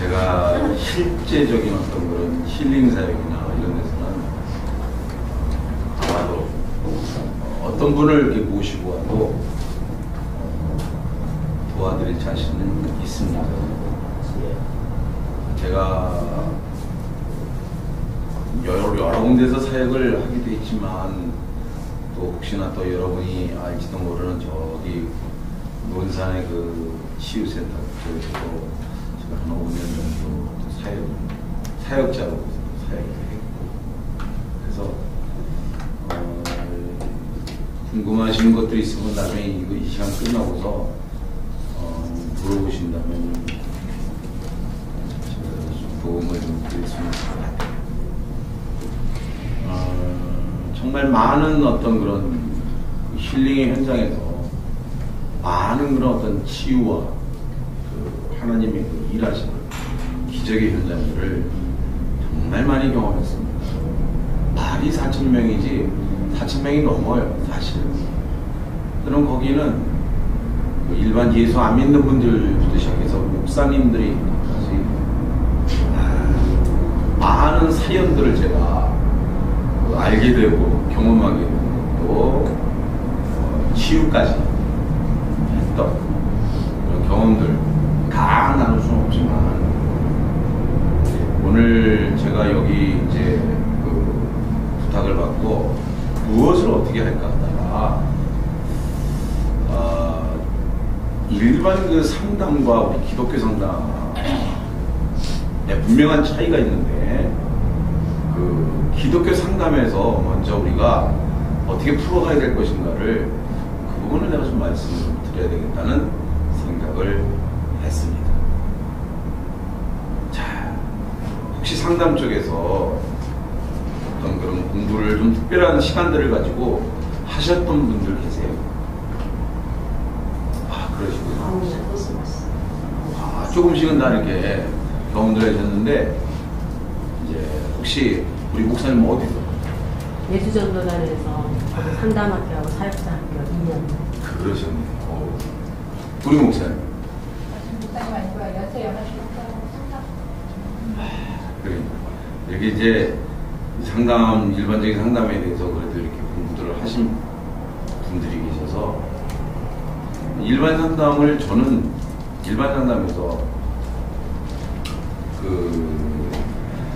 제가 실제적인 어떤 그런 힐링 사역이나 이런 데서는 아마도 어떤 분을 이렇게 모시고 와도 도와드릴 자신은 있습니다. 제가 여러 군데서 사역을 하기도 했지만 또 혹시나 또 여러분이 알지도 모르는 저기 논산의 그 치유센터 쪽에서도 제가 한 5년 정도 사역자로 사역을 했고, 그래서 궁금하신 것들이 있으면 나중에 이 시간 끝나고서 물어보신다면 제가 좀 도움을 좀 드릴 수 있을 것 같아요. 정말 많은 어떤 그런 힐링의 현장에서 많은 그런 어떤 치유와 그 하나님의 그 일하시는 기적의 현장들을 정말 많이 경험했습니다. 말이 4,000명이지 4,000명이 넘어요, 사실은. 그럼 거기는 그 일반 예수 안 믿는 분들부터 시작해서 목사님들이 많은 사연들을 제가 알게 되고 경험하게 되고 또 치유까지 했던 그런 경험들 다 나눌 수는 없지만, 오늘 제가 여기 이제 그 부탁을 받고 무엇을 어떻게 할까 하다가 일반 그 상담과 우리 기독교 상담에 분명한 차이가 있는데, 그 기독교 상담에서 먼저 우리가 어떻게 풀어가야 될 것인가를 그 부분을 내가 좀 말씀을 드려야 되겠다는 생각을 했습니다. 자, 혹시 상담 쪽에서 어떤 그런 공부를 좀 특별한 시간들을 가지고 하셨던 분들 계세요? 그러시군요. 조금씩은 다 이렇게 경험들 하셨는데, 이제 혹시 우리 목사님 어디서? 예수전도단에서 상담학교하고 사역자학교 2년. 그러셨네요. 우리 목사님? 목사님 아니고 연세 연하시고 상담. 그러니까 여기 이제 상담, 일반적인 상담에 대해서 그래도 이렇게 공부들을 하신 분들이 계셔서, 일반 상담을 저는 일반 상담에서 그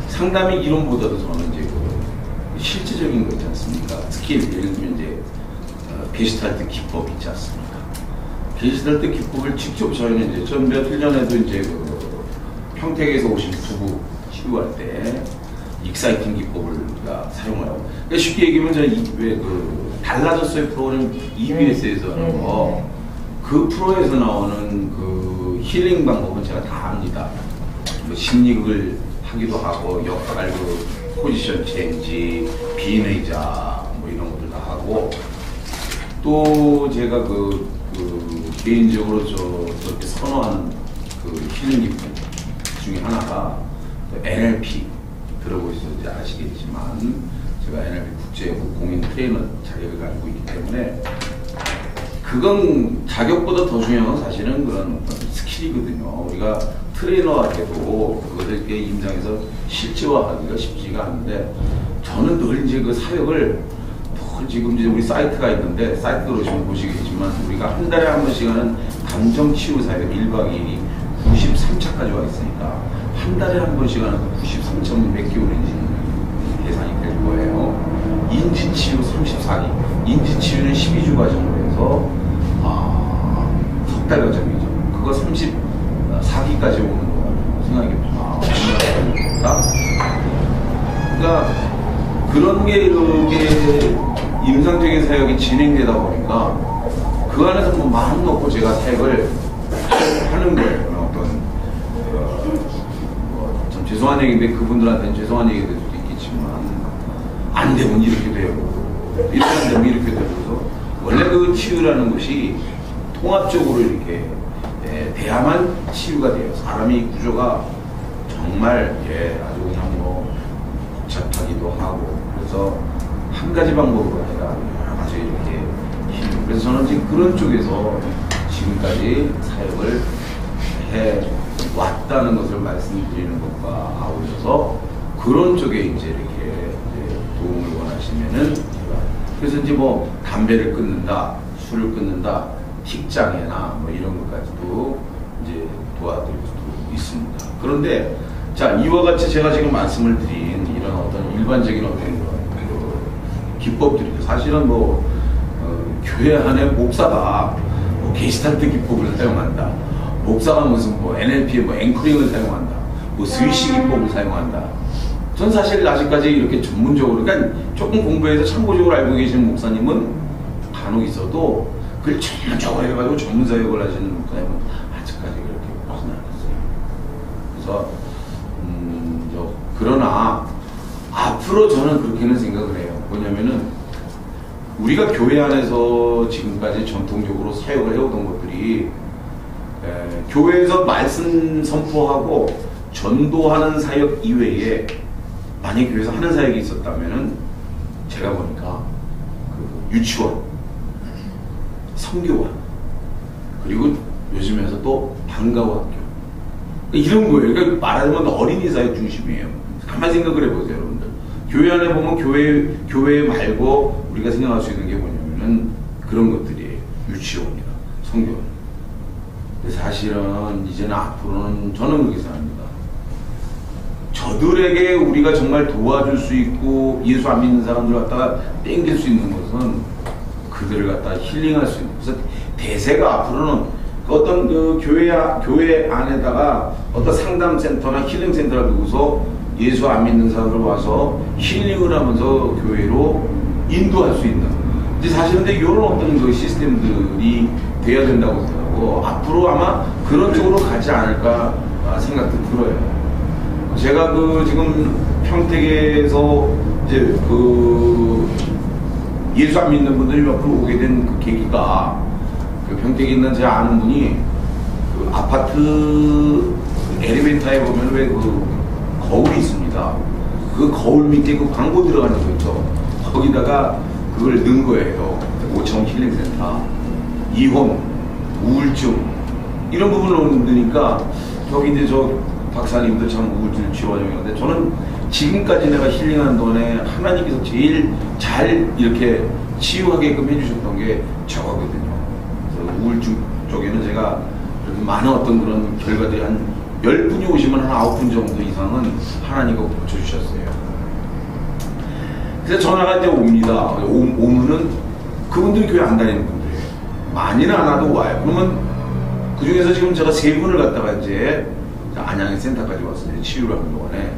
상담의 이론보다도 저는 이제 그 실제적인 거 있지 않습니까? 특히 예를 들면 이제 게슈탈트 기법 있지 않습니까? 게슈탈트 기법을 직접 저희는 이제 전 며칠 전에도 이제 그 평택에서 오신 부부 치료할 때 익사이팅 기법을 우리가 사용을 하고, 그러니까 쉽게 얘기하면 저희 왜 그 달라졌어요 프로그램 EBS에서 하는 거, 그 프로에서 나오는 그 힐링 방법은 제가 다 압니다. 뭐 심리극을 하기도 하고, 역할 그 포지션 체인지, 비내자 뭐 이런 것들 다 하고, 또 제가 개인적으로 저렇게 선호하는 그 힐링 기법 중에 하나가 NLP 들어보시지 아시겠지만, 제가 NLP 국제 공인 트레이너 자격을 가지고 있기 때문에 그건 자격보다 더 중요한 건 사실은 그런 스킬이거든요. 우리가 트레이너가 돼도 그것을 이렇게 임상에서 실제화하기가 쉽지가 않은데, 저는 늘 이제 그 사역을 지금 이제 우리 사이트가 있는데, 사이트 들어오시면 보시겠지만 우리가 한 달에 한 번씩 하는 감정치유 사역 1박 2일이 93차까지 와 있으니까 한 달에 한 번씩 하는 93차 몇 개월인지 계산이 될 거예요. 인지치유 34기, 인지치유는 12주 과정으로 해서 석 달 과정이죠. 그거 34기까지 오는 거 생각이 그러니까 그런 게 이렇게 임상적인 사역이 진행되다 보니까 그 안에서 뭐 마음 놓고 제가 사역을 하는 거예요. 어떤 좀 죄송한 얘기인데 그분들한테는 죄송한 얘기가 될 수도 있겠지만, 안 되면 이렇게 되고 이렇게 안 되면 이렇게 되고, 원래 그 치유라는 것이 통합적으로 이렇게 돼야만 치유가 돼요. 사람이 구조가 정말 아주 그냥 뭐 복잡하기도 하고, 그래서 한 가지 방법으로 아니라 여러 가지 이렇게 힘. 그래서 저는 지금 그런 쪽에서 지금까지 사역을 해 왔다는 것을 말씀드리는 것과 아울러서 그런 쪽에 이제 이렇게 이제 도움을 원하시면은 제가 그래서 이제 뭐 담배를 끊는다, 술을 끊는다, 식장애나 뭐 이런 것까지도 이제 도와드릴 수도 있습니다. 그런데 자, 이와 같이 제가 지금 말씀을 드린 이런 어떤 일반적인 어떤 그 기법들이 사실은 뭐 교회 안에 목사가 뭐 게시탈트 기법을 사용한다, 목사가 무슨 뭐 NLP의 뭐 앵커링을 사용한다, 뭐 스위시 기법을 사용한다. 전 사실 아직까지 이렇게 전문적으로, 그러니까 조금 공부해서 참고적으로 알고 계시는 목사님은 간혹 있어도 그걸 전문적으로 해가지고 전문 사역을 하시는 목사님은 아직까지 그렇게 벗어나지 않았어요. 그래서 그러나 앞으로 저는 그렇게는 생각을 해요. 뭐냐면은 우리가 교회 안에서 지금까지 전통적으로 사역을 해오던 것들이 교회에서 말씀 선포하고 전도하는 사역 이외에 만약 교회에서 하는 사역이 있었다면은 제가 보니까 그 유치원, 성교원, 그리고 요즘에서 또 방과후 학교 이런 거예요. 그러니까 말하자면 어린이 사역 중심이에요. 가만히 생각을 해보세요, 여러분들. 교회 안에 보면 교회 말고 우리가 생각할 수 있는 게 뭐냐면은 그런 것들이에요. 유치원이나 성교원. 근데 사실은 이제는 앞으로는 저는 그렇게 생각합니다. 저들에게 우리가 정말 도와줄 수 있고 예수 안 믿는 사람들 갖다가 땡길 수 있는 것은 그들을 갖다가 힐링할 수 있는. 그래서 대세가 앞으로는 어떤 그 교회 안에다가 어떤 상담센터나 힐링센터를 두고서 예수 안 믿는 사람들 와서 힐링을 하면서 교회로 인도할 수 있는. 이제 사실은 이런 어떤 그 시스템들이 돼야 된다고 생각하고 앞으로 아마 그런 쪽으로 가지 않을까 생각도 들어요. 제가 그 지금 평택에서 이제 그 예수 안 믿는 분들이 몇 프로 오게 된 그 계기가 그 평택에 있는 제 아는 분이 그 아파트 엘리베이터에 보면 왜 그 거울이 있습니다. 그 거울 밑에 그 광고 들어가는 거 있죠. 거기다가 그걸 넣은 거예요. 5천 힐링센터, 이혼, 우울증 이런 부분을 넣으니까 저기 이제 저 박사님도 참 우울증 치료하는데 저는 지금까지 내가 힐링하는 동안에 하나님께서 제일 잘 이렇게 치유하게끔 해주셨던 게 저거거든요. 그래서 우울증 쪽에는 제가 많은 어떤 그런 결과들이 한 10분이 오시면 한 9분 정도 이상은 하나님과 고쳐주셨어요. 그래서 전화가 이제 옵니다. 오면은 그분들이 교회 안 다니는 분들이에요. 많이는 안 와도 와요. 그러면 그 중에서 지금 제가 3분을 갖다가 이제 안양의 센터까지 왔어요. 치유를 하는 동안에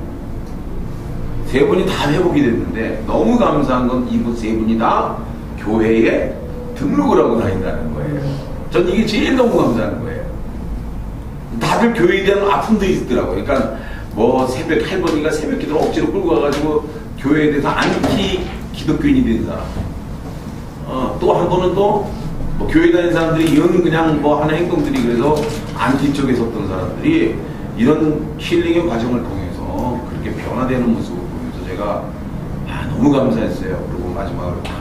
3분이 다 회복이 됐는데 너무 감사한 건 이분 3분이 다 교회에 등록을 하고 다닌다는 거예요. 전 이게 제일 너무 감사한 거예요. 다들 교회에 대한 아픔들이 있더라고요. 그러니까 뭐 새벽 할머니가 새벽 기도를 억지로 끌고 와가지고 교회에 대해서 안티 기독교인이 된 사람. 또 한 번은 또 뭐 교회 다니는 사람들이 영 그냥 뭐 하는 행동들이 그래서 안티 쪽에 섰던 사람들이 이런 힐링의 과정을 통해서 그렇게 변화되는 모습을 보면서 제가 너무 감사했어요. 그리고 마지막으로 딱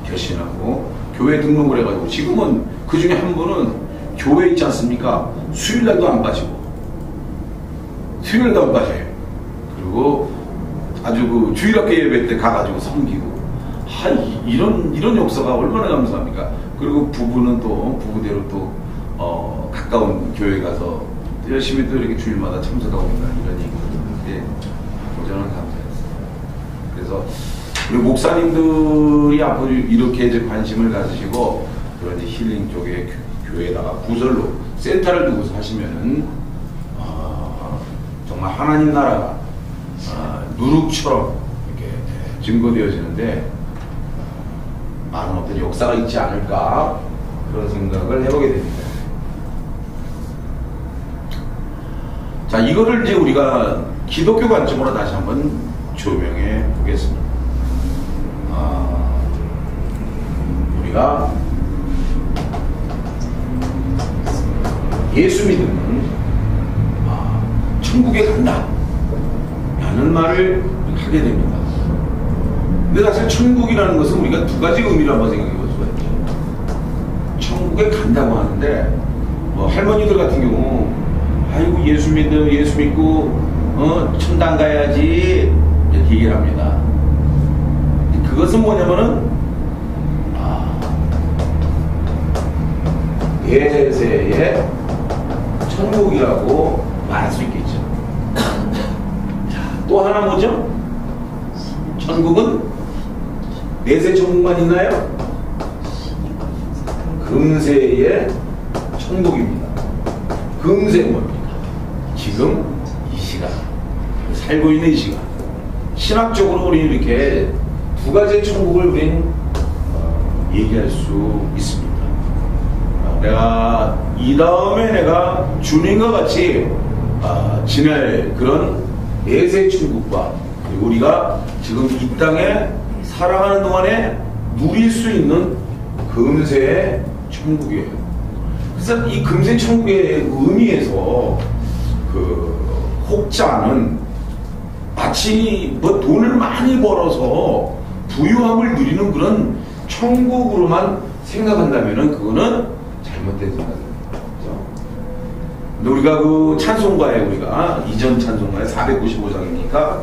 결심하고 교회 등록을 해가지고 지금은 그 중에 한 분은 교회 있지 않습니까? 수요일날도 안 빠지고 수요일날도 안 빠져요. 그리고 아주 그 주일학교 예배 때 가가지고 섬기고 이런 역사가 얼마나 감사합니까? 그리고 부부는 또 부부대로 또 가까운 교회 가서 열심히 또 이렇게 주일마다 참석하고 있는 이런 얘기를 저는 감사했어요. 그래서 우리 목사님들이 앞으로 이렇게 이제 관심을 가지시고 그런 이제 힐링 쪽에 교회에다가 부설로 센터를 두고서 하시면은 정말 하나님 나라가 누룩처럼 이렇게 증거되어지는데 많은 어떤 역사가 있지 않을까 그런 생각을 해보게 됩니다. 자, 이거를 이제 우리가 기독교 관점으로 다시 한번 조명해 보겠습니다. 우리가 예수 믿으면 천국에 간다 라는 말을 하게 됩니다. 근데 사실 천국이라는 것은 우리가 두 가지 의미로 한번 생각해 볼 수가 있죠. 천국에 간다고 하는데 뭐 할머니들 같은 경우 아이고 예수 믿어 예수 믿고 천당 가야지 이렇게 얘기를 합니다. 그것은 뭐냐면은 내세의 천국이라고 말할 수 있겠죠. 자, 또 하나 뭐죠? 천국은 내세 천국만 있나요? 금세의 천국입니다. 금세는 뭡니까? 지금 이 시간, 살고 있는 이 시간. 신학적으로 우리는 이렇게 두 가지의 천국을 우리는 얘기할 수 있습니다. 내가 이 다음에 내가 주님과 같이 지낼 그런 내세 천국과 그리고 우리가 지금 이 땅에 살아가는 동안에 누릴 수 있는 금세의 천국이에요. 그래서 이 금세 천국의 의미에서 그 혹자는 마치 뭐 돈을 많이 벌어서 부유함을 누리는 그런 천국으로만 생각한다면은 그거는 잘못된 생각입니다. 그렇죠? 근데 우리가 그 찬송가에 우리가 이전 찬송가에 495장이니까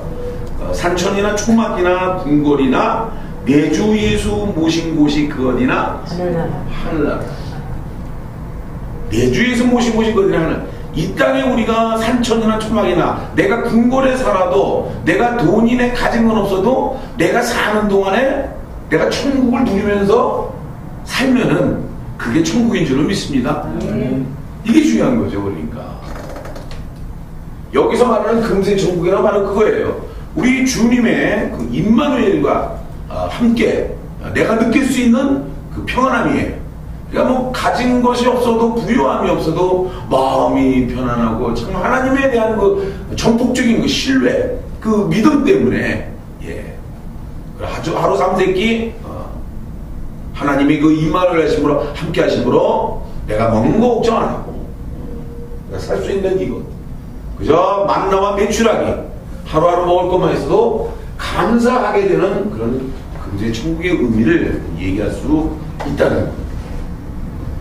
산천이나 초막이나 궁궐이나 내 주 예수 모신 곳이 그 어디나 하늘나라. 내 주 예수 모신 곳이 그 어디나 하늘. 이 땅에 우리가 산천이나 초막이나 내가 궁궐에 살아도 내가 돈이 내 가진 건 없어도 내가 사는 동안에 내가 천국을 누리면서 살면은 그게 천국인 줄로 믿습니다. 이게 중요한 거죠. 그러니까 여기서 말하는 금세 천국이란 바로 그거예요. 우리 주님의 그 임마누엘과 함께 내가 느낄 수 있는 그 평안함이에요. 그러니까 뭐 가진 것이 없어도 부유함이 없어도 마음이 편안하고 참 하나님에 대한 그 전폭적인 그 신뢰, 그 믿음 때문에 하루 삼세끼 하나님이 그 임마누엘 하심으로 함께 하심으로 내가 먹는 거 걱정 안 하고 내가 살 수 있는 이것 그저 만나와 매출하기 하루하루 먹을 것만 있어도 감사하게 되는 그런 금세 천국의 의미를 얘기할 수 있다는 겁니다.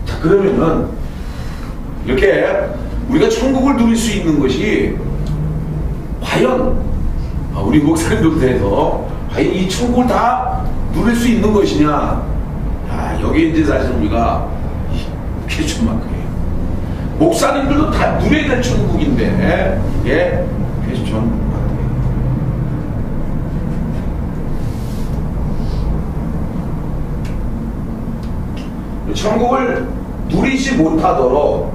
자, 그러면은 이렇게 우리가 천국을 누릴 수 있는 것이 과연 우리 목사님들부터 해서 과연 이 천국을 다 누릴 수 있는 것이냐? 여기 이제 사실 우리가 퀘스천마크예요. 목사님들도 다 누려야 될 천국인데 이게 퀘스천마크예요. 천국을 누리지 못하도록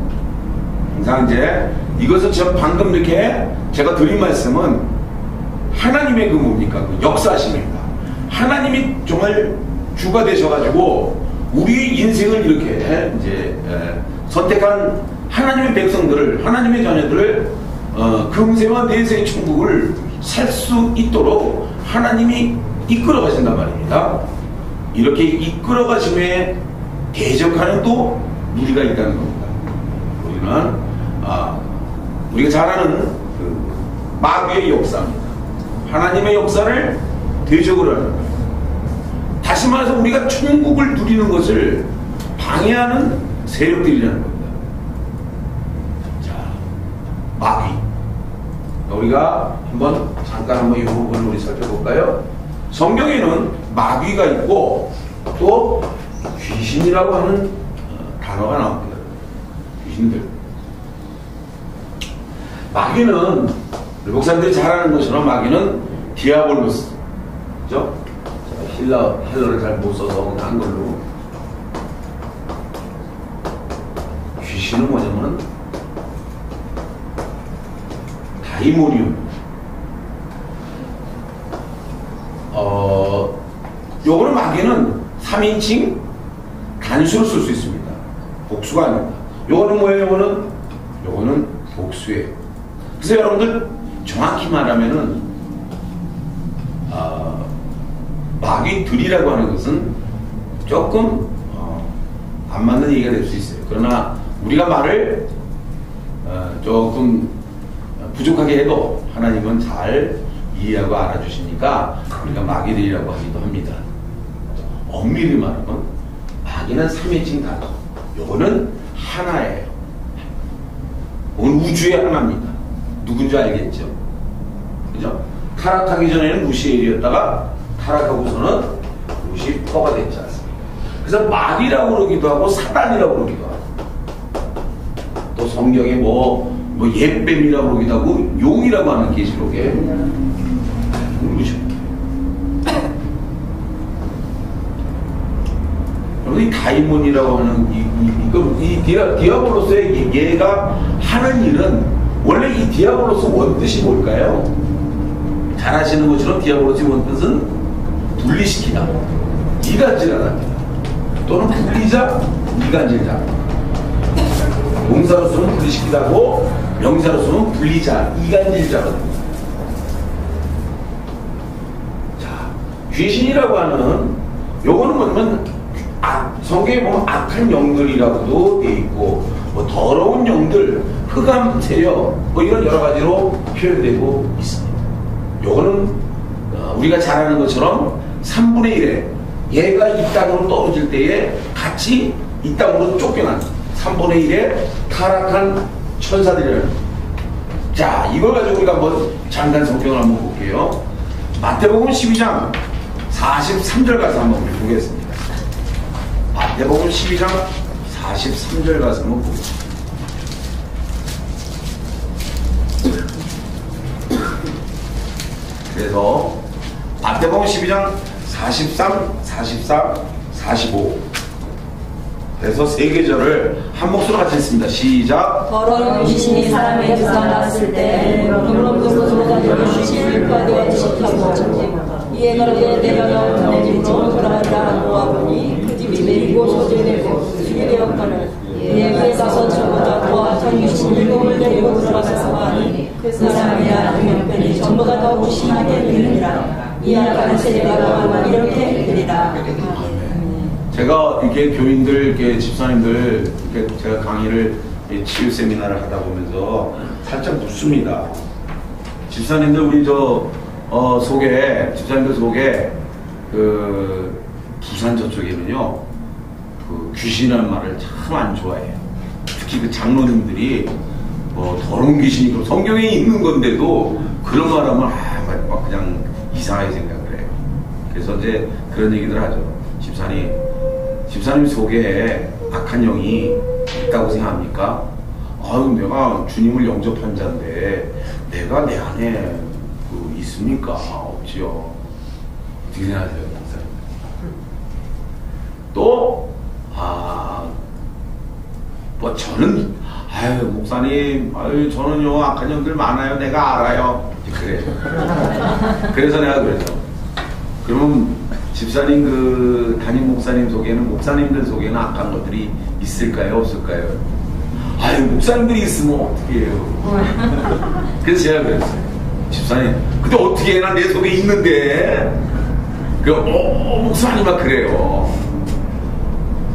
항상 이제 이것은 저 방금 이렇게 제가 드린 말씀은 하나님의 그 뭡니까? 그 역사심입니다. 하나님이 정말 주가 되셔가지고 우리 인생을 이렇게 이제 선택한 하나님의 백성들을 하나님의 자녀들을 금세와 내세의 천국을 살 수 있도록 하나님이 이끌어 가신단 말입니다. 이렇게 이끌어 가심에 대적하는 또 무리가 있다는 겁니다. 우리는 우리가 잘 아는 그 마귀의 역사입니다. 하나님의 역사를 대적을 하는 거예요. 다시 말해서 우리가 천국을 누리는 것을 방해하는 세력들이라는 겁니다. 자, 마귀. 우리가 잠깐 한번 이 부분을 우리 살펴볼까요? 성경에는 마귀가 있고 또 귀신이라고 하는 단어가 나옵니다. 귀신들. 마귀는 우리 목사님들이 잘 아는 것처럼 마귀는 디아볼로스. 그죠? 헬러를 잘 못 써서 한글로. 귀신은 뭐냐면 다이모니움. 요거는 마귀는 3인칭 단수로 쓸 수 있습니다. 복수가 아닙니다. 요거는 뭐예요? 요거는 복수예요. 그래서 여러분들 정확히 말하면은 마귀들이라고 하는 것은 조금 안 맞는 얘기가 될 수 있어요. 그러나 우리가 말을 조금 부족하게 해도 하나님은 잘 이해하고 알아주시니까 우리가 마귀들이라고 하기도 합니다. 엄밀히 말하면 마귀는 3인칭 단어. 요거는 하나예요. 오늘 우주의 하나입니다. 누군지 알겠죠? 그죠? 타락하기 전에는 루시엘이었다가 타락하고서는 루시퍼가 됐지 않습니까? 그래서 마귀라고 그러기도 하고 사단이라고 그러기도 하고 또 성경에 뭐 옛뱀이라고 그러기도 하고 용이라고 하는 계시록에 루시퍼. 이 다이몬이라고 하는 이 디아블로스의 얘가 하는 일은 원래 이 디아블로스 원뜻이 뭘까요? 잘 아시는 것처럼 디아블로스의 원뜻은 분리시키다, 이간질하다 또는 분리자, 이간질자. 동사로 쓰면 분리시키다고 명사로 쓰면 분리자, 이간질자거든요. 자, 귀신이라고 하는 요거는 뭐냐면 성경에 보면 악한 영들이라고도 돼 있고 뭐 더러운 영들, 흑암 세력 뭐 이런 여러 가지로 표현되고 있습니다. 요거는 우리가 잘 아는 것처럼 3분의 1에 얘가 이 땅으로 떨어질 때에 같이 이 땅으로 쫓겨난 3분의 1에 타락한 천사들이라는. 자, 이걸 가지고 우리가 한번 잠깐 성경을 한번 볼게요. 마태복음 12장 43절 가서 한번 우리 보겠습니다. 마태복음 12장 43절 가서 한번 보겠습니다. 그래서 마태복음 12장 43, 44, 45 그래서 세 계절을 한 목소리로 같이 했습니다. 시작. 더러운 귀신이 사람에게 들어갔을 때 물론으로 가지고 귀신을 꺼내시켜고 이에 그렇게 내려가 어떤 집으로 돌아가라 모아보니 그 집이 매이고 소재되고 수리되었거늘 이에 그에 가서 저보다 더 악한 귀신 7을 데리고 들어가서 하니 그 사람의 형편이 전보다 더 심하게 되느니라. 이 악한 세대가 이렇게 되리라. 제가 이렇게 교인들, 이렇게 집사님들, 이렇게 제가 강의를 치유 세미나를 하다 보면서 살짝 묻습니다. 집사님들 우리 집사님들 속에 그 부산 저쪽에는요 그 귀신이라는 말을 참 안 좋아해요. 특히 그 장로님들이 뭐 더러운 귀신이 있고 성경에 있는 건데도 그런 말하면 막 그냥 이상하게 생각을 해요. 그래서 이제 그런 얘기들 하죠. 집사님 속에 악한 영이 있다고 생각합니까? 아유, 내가 주님을 영접한 자인데 내가 내 안에 있습니까? 없지요. 어떻게 생각하세요, 목사님? 또, 뭐 저는 목사님, 저는요 악한 영들 많아요. 내가 알아요. 그래요. 그래서 내가 그랬죠. 그러면 집사님 그 담임 목사님 속에는 목사님들 속에는 악한 것들이 있을까요, 없을까요? 목사님들이 있으면 어떻게 해요? 그래서 제가 그랬어요. 집사님, 근데 어떻게 해나 내 속에 있는데? 목사님 막 그래요.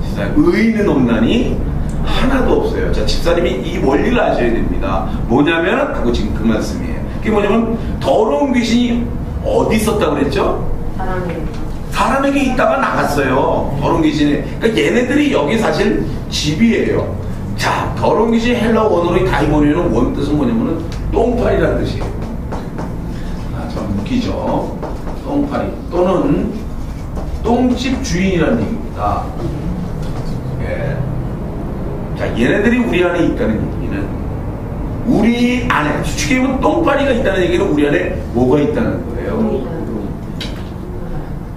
집사님, 의인은 없나니 하나도 없어요. 자, 집사님이 이 원리를 아셔야 됩니다. 뭐냐면 하고 지금 그 말씀이에요. 그게 뭐냐면 더러운 귀신이 어디 있었다고 그랬죠? 사람에게 있다가 나갔어요. 더러운 귀신이. 그러니까 얘네들이 여기 사실 집이에요. 자, 더러운 귀신 헬라어 원어로 다이모니는 원뜻은 뭐냐면은 똥파리라는 뜻이에요. 좀 웃기죠? 똥파리 또는 똥집 주인이라는 얘기입니다. 예. 자, 얘네들이 우리 안에 있다는 얘기는 우리 안에 솔직히 보면 똥파리가 있다는 얘기는 우리 안에 뭐가 있다는 거예요.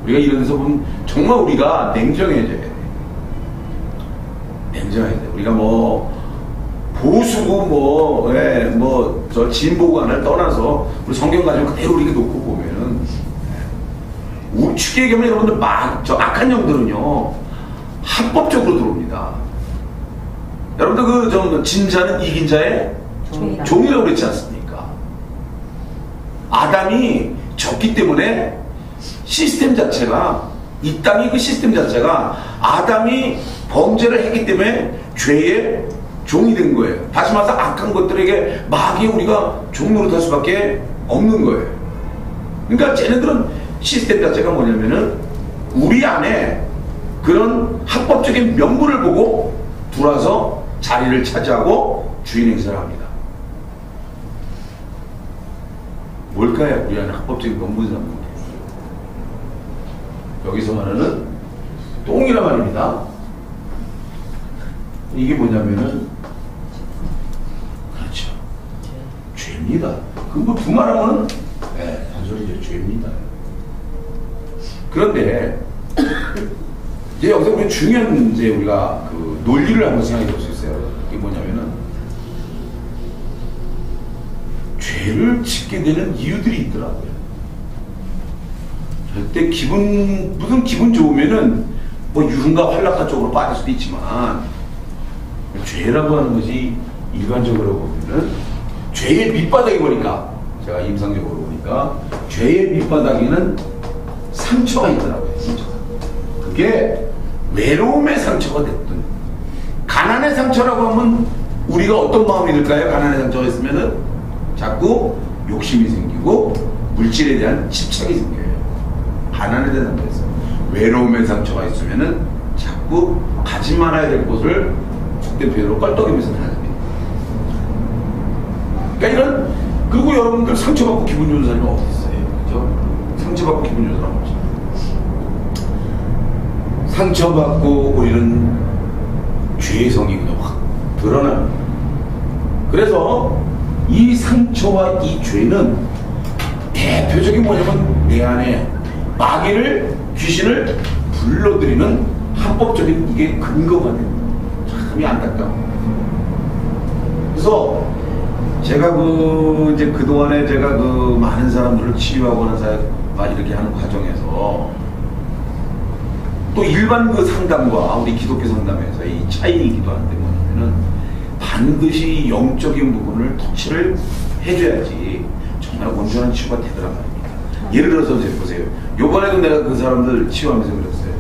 우리가 이런 데서 보면 정말 우리가 냉정해져야 돼. 냉정해야 돼. 우리가 뭐 보수고 저 진보관을 떠나서 우리 성경 가지고 그대로 우리가 놓고 보면은 쉽게 얘기하면 여러분들 저 악한 영들은요 합법적으로 들어옵니다. 여러분들 진 자는 이긴 자의 종이라고 그랬지 않습니까? 아담이 졌기 때문에 시스템 자체가 이 땅의 그 시스템 자체가 아담이 범죄를 했기 때문에 죄의 종이 된 거예요. 다시 말해서 악한 것들에게 마귀에 우리가 종노릇할 수밖에 없는 거예요. 그러니까 쟤네들은 시스템 자체가 뭐냐면은 우리 안에 그런 합법적인 명분을 보고 들어와서 자리를 차지하고 주인 행세를 합니다. 뭘까요? 우리 안에 합법적인 명분상 여기서 말하는 똥이란 말입니다. 이게 뭐냐면은 그렇죠. 죄입니다. 그뭐 두말하면 단소리죠. 죄입니다. 그런데 이제 여기서 우리 중요한 이제 우리가 그 논리를 한번 생각해 볼 수 있어요. 이게 뭐냐면은 죄를 짓게 되는 이유들이 있더라고요. 절대 무슨 기분 좋으면은 뭐 유흥가 활락가 쪽으로 빠질 수도 있지만 죄라고 하는 것이 일반적으로 보면은 죄의 밑바닥에 보니까 제가 임상적으로 보니까 죄의 밑바닥에는 상처가 있더라고요. 상처가. 그게 외로움의 상처가 됐든 가난의 상처라고 하면 우리가 어떤 마음이 들까요? 가난의 상처가 있으면은 자꾸 욕심이 생기고 물질에 대한 집착이 생겨요. 가난에 대한 상처에서 외로움의 상처가 있으면은 자꾸 가지 말아야 될 곳을 속된 표현으로 껄떡이면서 다닙니다. 그러니까 그리고 여러분들 상처받고 기분 좋은 사람이 어디 있어요? 그죠? 상처받고 기분 좋은 사람 없죠. 상처받고 우리는 죄성이 그냥 확 드러납니다. 그래서 이 상처와 이 죄는 대표적인 뭐냐면 내 안에 마귀를, 귀신을 불러들이는 합법적인 이게 근거가 됩니다. 참이 안타까워. 그래서 제가 이제 그동안에 제가 많은 사람들을 치유하고 이렇게 하는 과정에서 또 일반 상담과 우리 기독교 상담에서 이 차이이기도 한데 뭐냐면은 반드시 영적인 부분을 터치를 해줘야지 정말 온전한 치유가 되더란 말입니다. 예를 들어서 이제 보세요. 요번에도 내가 그 사람들 치유하면서 그랬어요.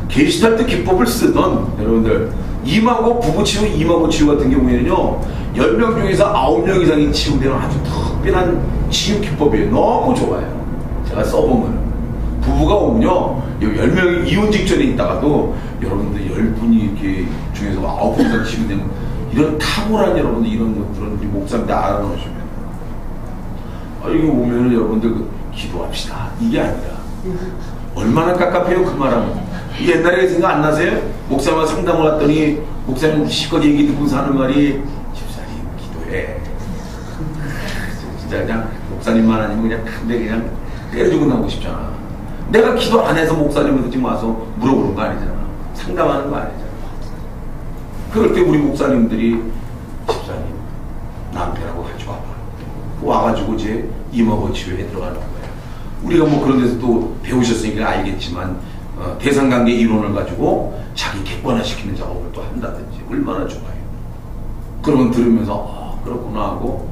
게시탈트 기법을 쓰던 여러분들 임하고 부부 치유, 임하고 치유 같은 경우에는요 10명 중에서 9명 이상이 치유되는 아주 특별한 치유 기법이에요. 너무 좋아요. 제가 써보면 부부가 오면요 10명이 이혼 직전에 있다가도 여러분들 10분이 이렇게 중에서 9분 이상 치유되는 이런 탁월한 여러분들 이런 것들은 우리 목사님들 알아놓으시면 여기 오면은 여러분들 기도합시다. 이게 아니라 얼마나 깝깝해요 그 말하면. 옛날에 생각 안 나세요? 목사님과 상담을 갔더니 목사님 실컷 얘기 듣고 사는 말이 집사님 기도해. 진짜 그냥 목사님만 아니면 그냥 근데 그냥 때려주고 나오고 싶잖아. 내가 기도 안 해서 목사님한테 지금 와서 물어보는 거 아니잖아. 상담하는 거 아니잖아. 그럴 때 우리 목사님들이 집사님 남편하고 같이 와봐. 와가지고 이제 임하고 치유에 들어가는 거예요. 우리가 뭐 그런 데서 또 배우셨으니까 알겠지만 대상관계 이론을 가지고 자기 객관화시키는 작업을 또 한다든지 얼마나 좋아요. 그러면 들으면서 그렇구나 하고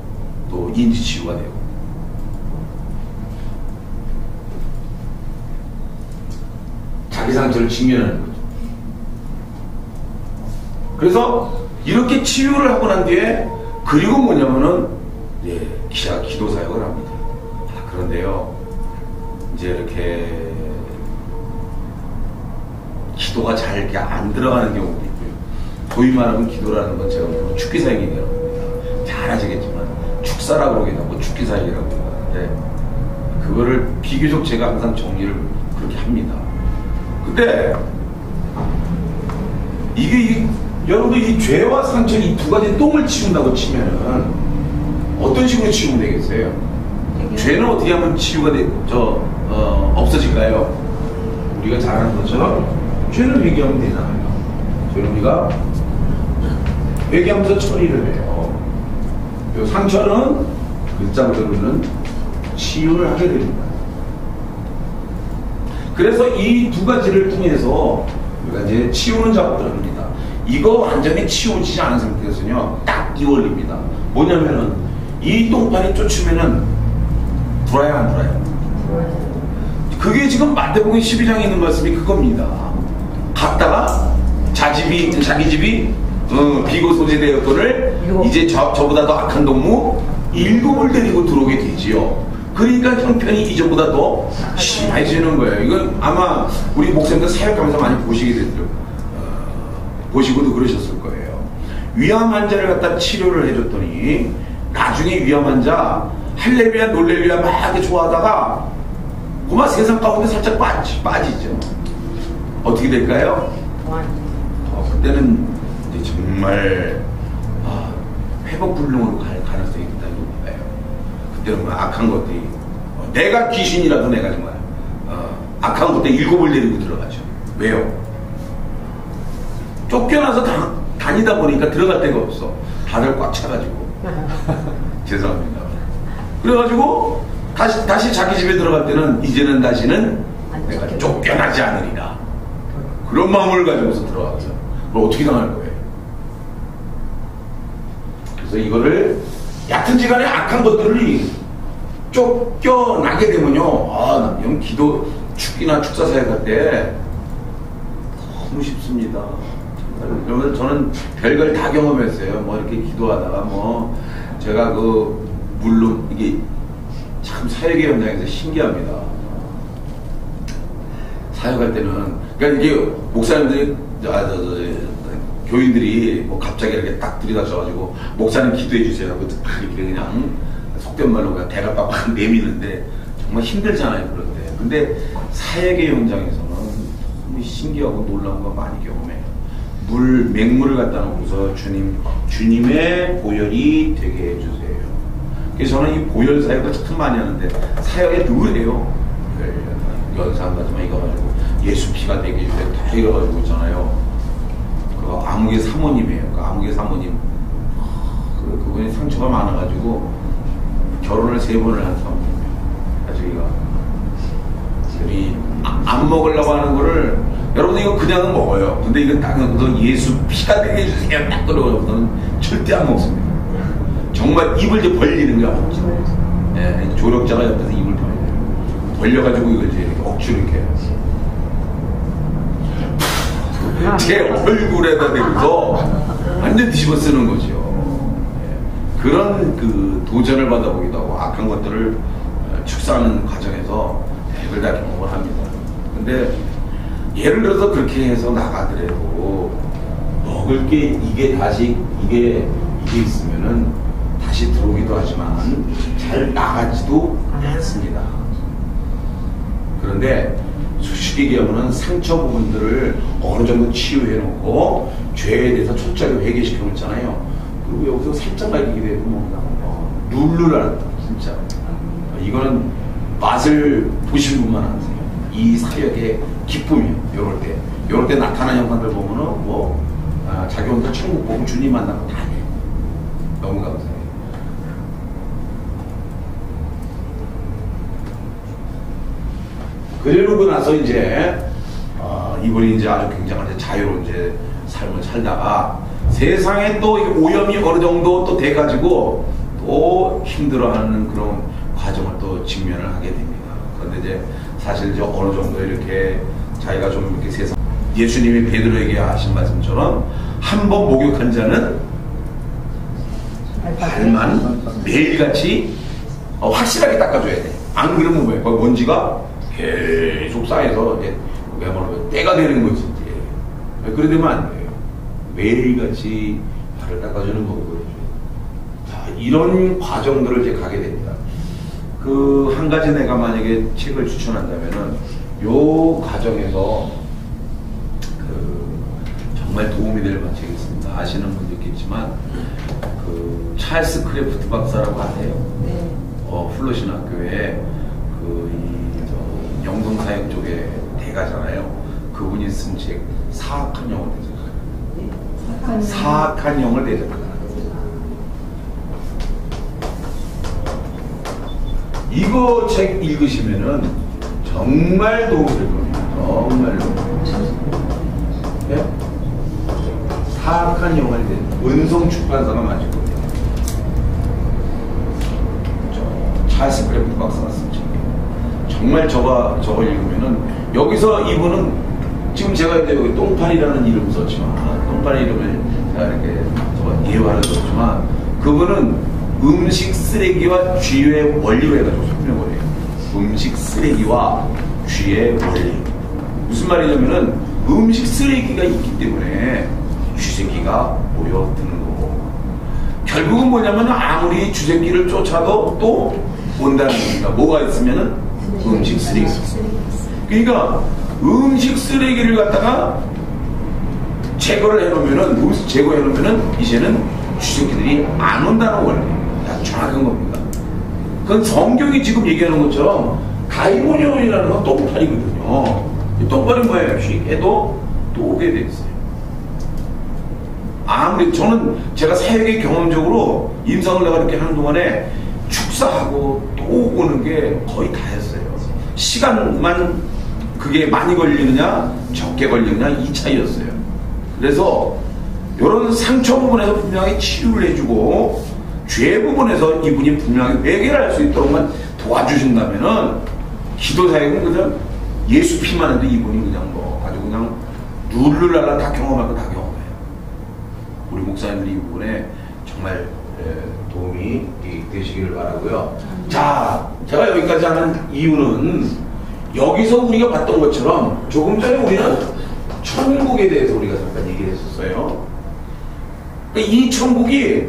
또 인지치유가 되고. 자기 상처를 직면하는 거죠. 그래서 이렇게 치유를 하고 난 뒤에 그리고 뭐냐면은 기도 사역을 합니다. 그런데요 이제 이렇게 기도가 잘 이렇게 안 들어가는 경우도 있고요. 소위 말하면 기도라는 건 제가 축기 사역이라고 합니다. 잘 아시겠지만 축사라고 그러기도 하고 축기 사역이라고 하는데 그거를 비교적 제가 항상 정리를 그렇게 합니다. 근데 이게 여러분들 이 죄와 상처 이 두 가지 똥을 치운다고 치면은 어떤 식으로 치우면 되겠어요? 죄는 어떻게 하면 치유가 없어질까요? 우리가 잘 아는 것처럼 죄는 회개하면 되잖아요. 죄는 우리가 회개하면서 처리를 해요. 요 상처는 글자 그대로는 치유를 하게 됩니다. 그래서 이 두 가지를 통해서 우리가 이제 치우는 작업들을 합니다. 이거 완전히 치우지지 않은 상태에서는요 딱 이 원리입니다. 뭐냐면은 이 똥판이 쫓으면은 불어야 안 불어요? 그게 지금 마태복음 12장에 있는 말씀이 그겁니다. 갔다가 자기 집이 비고 소재되었거늘 이제 저보다 더 악한 동무 7을 데리고 들어오게 되지요. 그러니까 형편이 이전보다 더 심해지는 거예요. 이건 아마 우리 목사님들 사역하면서 많이 보시고도 그러셨을 거예요. 위암 환자를 갖다 치료를 해줬더니 나중에 위암 환자 할렐루야 놀렐루야 막 이렇게 좋아하다가 그만 세상 가운데 살짝 빠지죠. 어떻게 될까요? 그때는 이제 정말 회복불능으로 갈 가능성이 있다는 거예요. 그때는 뭐 악한 것들이 내가 귀신이라도 내가 정말 악한 것들 7을 내리고 들어가죠. 왜요? 쫓겨나서 다니다 보니까 들어갈 데가 없어. 다들 꽉 차가지고. 죄송합니다. 그래가지고 다시 자기 집에 들어갈 때는 이제는 다시는 내가 쫓겨나지 않으리라. 그런 마음을 가지고서 들어가서 그럼 어떻게 당할 거예요? 그래서 이거를 얕은지간에 악한 것들을 쫓겨나게 되면요, 형 기도 축이나 축사 사역 할 때 너무 쉽습니다. 정말 저는 별걸 다 경험했어요. 뭐 이렇게 기도하다가 뭐 제가 물론 이게 참 사역의 현장에서 신기합니다. 사역할 때는 그러니까 이게 목사님들이 교인들이 뭐 갑자기 이렇게 딱 들이닥쳐가지고 목사님 기도해 주세요 하고 이렇게 그냥 속된 말로 그냥 대가 빡빡 내미는데 정말 힘들잖아요. 그럴 때. 근데 사역의 현장에서는 너무 신기하고 놀라운 거 많이 경험해요. 맹물을 갖다 놓고서 주님의 보혈이 되게 해주세요. 그래서 저는 이 보혈 사역을 참 많이 하는데 사역에 늘 해요. 연상 가지만 이거 가지고 예수 피가 되게 해주세요. 다 이래가지고 있잖아요. 그 아무개 사모님이에요. 그 아무개 사모님. 그분이 상처가 많아가지고 결혼을 3번을 한 사모님이에요. 저희가 안 먹으려고 하는 거를 여러분 이거 그냥은 먹어요. 근데 이거 딱 예수 피가 되게 해주세요. 딱 그러고는 절대 안 먹습니다. 정말 입을 이제 벌리는 거야. 예, 조력자가 옆에서 입을 벌려가지고 이걸 이제 이렇게 억지로 이렇게 제 얼굴에다 대고서 완전 뒤집어 쓰는 거죠. 예, 그런 도전을 받아보기도 하고 악한 것들을 축사하는 과정에서 백을 다 경험을 합니다. 근데 예를 들어서 그렇게 해서 나가더라도 먹을 게 이게 있으면은 다시 들어오기도 하지만 잘 나가지도 않습니다. 그런데 솔직히 얘기하면 상처 부분들을 어느 정도 치유해 놓고 죄에 대해서 철저하게 회개시켜 놓잖아요. 그리고 여기서 살짝 말리게 되고 룰루라는 진짜 이거는 맛을 보신 분만 아세요. 이 사역의 기쁨이요. 요럴 때 나타나는 형상들 보면은 자기 혼자 천국 보고 주님 만나고 다 해요. 너무 감사해요. 그러고 나서 이제 이분이 이제 아주 굉장한 자유로운 이제 삶을 살다가 세상에 또 오염이 어느 정도 또 돼가지고 또 힘들어하는 그런 과정을 또 직면을 하게 됩니다. 그런데 이제 사실 이제 어느 정도 이렇게 자기가 좀 이렇게 세상 예수님이 베드로에게 하신 말씀처럼 한 번 목욕한 자는 발만 매일같이 확실하게 닦아줘야 돼. 안 그러면 왜? 먼지가 계속 쌓여서 이제 때가 되는 거지. 그래 되면 안 돼요. 매일같이 발을 닦아주는 거고요. 이런 과정들을 이제 가게 됩니다. 한 가지 내가 만약에 책을 추천한다면은 요 과정에서 정말 도움이 될 책이 있습니다. 아시는 분도 있겠지만 찰스 크래프트 박사라고 아세요? 네. 플러신 학교에 영성사역 쪽에 대가잖아요. 그분이 쓴 책 사악한 영을 대적하다. 사악한 영을 대적하다. 이거 책 읽으시면은 정말 도움이 될 겁니다. 정말로. 네? 사악한 영을 대적. 은성 출판사가 맞을 겁니다. 찰스 크래프트 박사가 쓴 책. 정말 저거 읽으면은 여기서 이분은 지금 제가 이제 여기 똥판이라는 이름 썼지만 똥판 이름을 제가 이렇게 예화를 썼지만 그분은 음식 쓰레기와 쥐의 원리로 해가지고 설명을 해요. 음식 쓰레기와 쥐의 원리. 무슨 말이냐면은 음식 쓰레기가 있기 때문에 쥐새끼가 모여드는 거고 결국은 뭐냐면 아무리 주새끼를 쫓아도 또 온다는 겁니다. 뭐가 있으면은 음식 쓰레기. 그러니까 음식 쓰레기를 갖다가 제거를 해놓으면은, 제거해놓으면은 이제는 주새끼들이 안 온다는 원리. 정확한 겁니다. 그건 성경이 지금 얘기하는 것처럼 가이모니온이라는 건 똥파리거든요. 똥파리 뭐예요? 해도 또 오게 돼 있어요. 아무리 저는 제가 사역의 경험적으로 임상을 내가 이렇게 하는 동안에 축사하고 또 오는 게 거의 다였어요. 시간만 그게 많이 걸리느냐 적게 걸리느냐 이 차이였어요. 그래서 이런 상처 부분에서 분명히 치료를 해주고 죄 부분에서 이분이 분명히 해결할 수 있도록만 도와주신다면은 기도 사역은 그냥 예수 피만 해도 이분이 그냥 뭐 아주 그냥 룰루랄라 다 경험할 거 다 경험해요. 우리 목사님들이 이 부분에 정말 도움이 되시기를 바라고요. 자, 제가 여기까지 하는 이유는 여기서 우리가 봤던 것처럼 조금 전에 우리는 천국에 대해서 우리가 잠깐 얘기를 했었어요. 이 천국이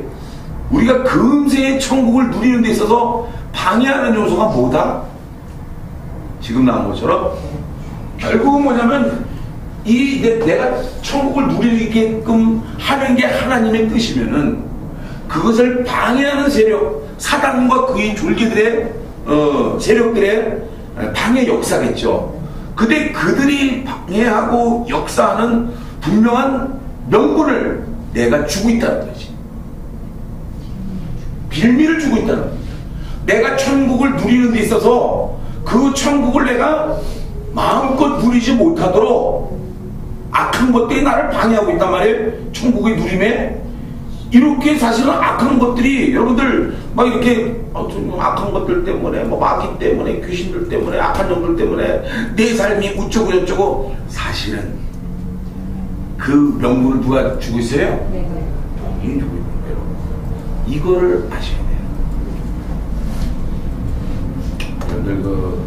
우리가 금세의 천국을 누리는 데 있어서 방해하는 요소가 뭐다? 지금 나온 것처럼 결국은 뭐냐면 내가 천국을 누리게끔 하는 게 하나님의 뜻이면은 그것을 방해하는 세력, 사단과 그의 졸개들의 세력들의 방해 역사겠죠. 근데 그들이 방해하고 역사하는 분명한 명분을 내가 주고 있다는 거지. 빌미를 주고 있다는 거지. 내가 천국을 누리는 데 있어서 그 천국을 내가 마음껏 누리지 못하도록 악한 것들이 나를 방해하고 있단 말이에요. 천국의 누림에. 이렇게 사실은 악한 것들이 여러분들 막 이렇게 악한 것들 때문에 뭐 마귀 때문에 귀신들 때문에 악한 영들 때문에 내 삶이 우쩌고 저쩌고 사실은 그 명분을 누가 주고 있어요? 네. 본인이 주고 있는 거예요. 이거를 아셔야 돼요. 여러분들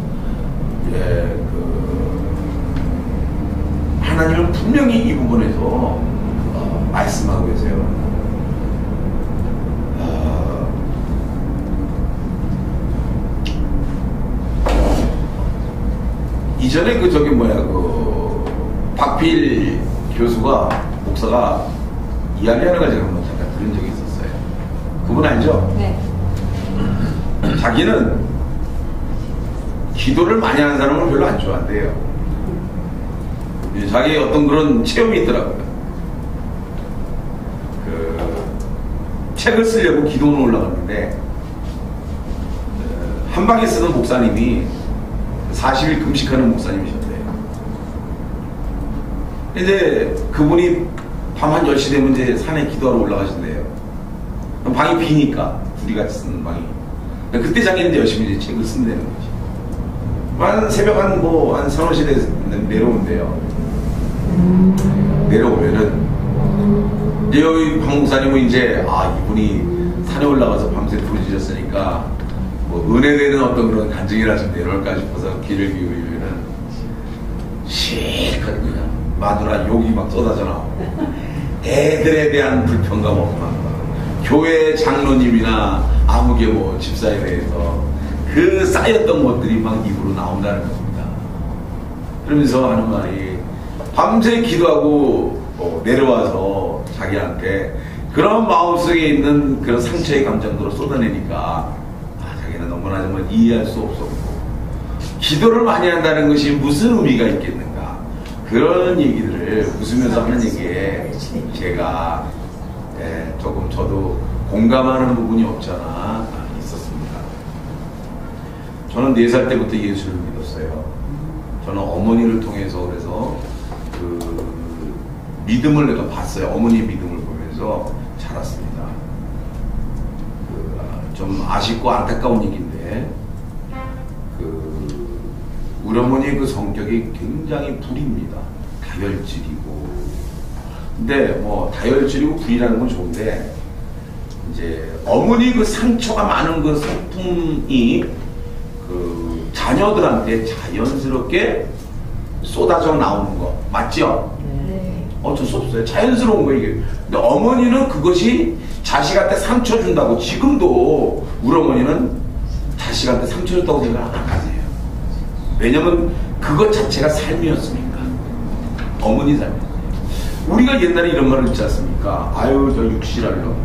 하나님은 분명히 이 부분에서 말씀하고 계세요. 이전에 박필 교수가 목사가 이야기하는 걸 제가 한번 잠깐 들은 적이 있었어요. 그분 알죠? 네. 자기는 기도를 많이 하는 사람을 별로 안 좋아한대요. 자기의 어떤 그런 체험이 있더라고요. 책을 쓰려고 기도원에 올라갔는데 한방에 쓰는 목사님이 40일 금식하는 목사님이셨대요. 이제 그분이 밤 한 10시 되면 이제 산에 기도하러 올라가신대요. 방이 비니까 둘이 같이 쓰는 방이. 그때 자기는 이제 열심히 이제 책을 쓴다는 거지. 한 새벽 한 3, 4시에 내려온대요. 내려오면은 이제 여기 박 목사님은 이제 이분이 산에 올라가서 밤새 부르짖었으니까 뭐 은혜되는 어떤 그런 간증이라서 내려올까 싶어서 귀를 기울이면은 실컷 그냥 마누라 욕이 막 쏟아져 나오고 애들에 대한 불평과 원망, 교회 장로님이나 아무개 집사에 대해서 그 쌓였던 것들이 막 입으로 나온다는 겁니다. 그러면서 하는 말이 밤새 기도하고 내려와서 자기한테 그런 마음속에 있는 그런 상처의 감정들을 쏟아내니까 자기는 너무나 정말 이해할 수 없었고 기도를 많이 한다는 것이 무슨 의미가 있겠는가 그런 얘기들을 웃으면서 하는 얘기에 제가 조금 저도 공감하는 부분이 없잖아 있었습니다. 저는 4살 때부터 예수를 믿었어요. 저는 어머니를 통해서 그래서 믿음을 내가 봤어요. 어머니의 믿음을 보면서 자랐습니다. 좀 아쉽고 안타까운 얘기인데 우리 어머니의 그 성격이 굉장히 불입니다. 다혈질이고 근데 다혈질이고 불이라는 건 좋은데 이제 어머니 그 상처가 많은 그 성품이 자녀들한테 자연스럽게 쏟아져 나오는 거 맞죠? 네. 어쩔 수 없어요. 자연스러운 거예요 이게. 근데 어머니는 그것이 자식한테 상처 준다고 지금도 우리 어머니는 자식한테 상처 줬다고 생각 안 하세요. 왜냐면 그것 자체가 삶이었으니까. 어머니 삶. 우리가 옛날에 이런 말을 듣지 않습니까? 아유 저 육실할 놈.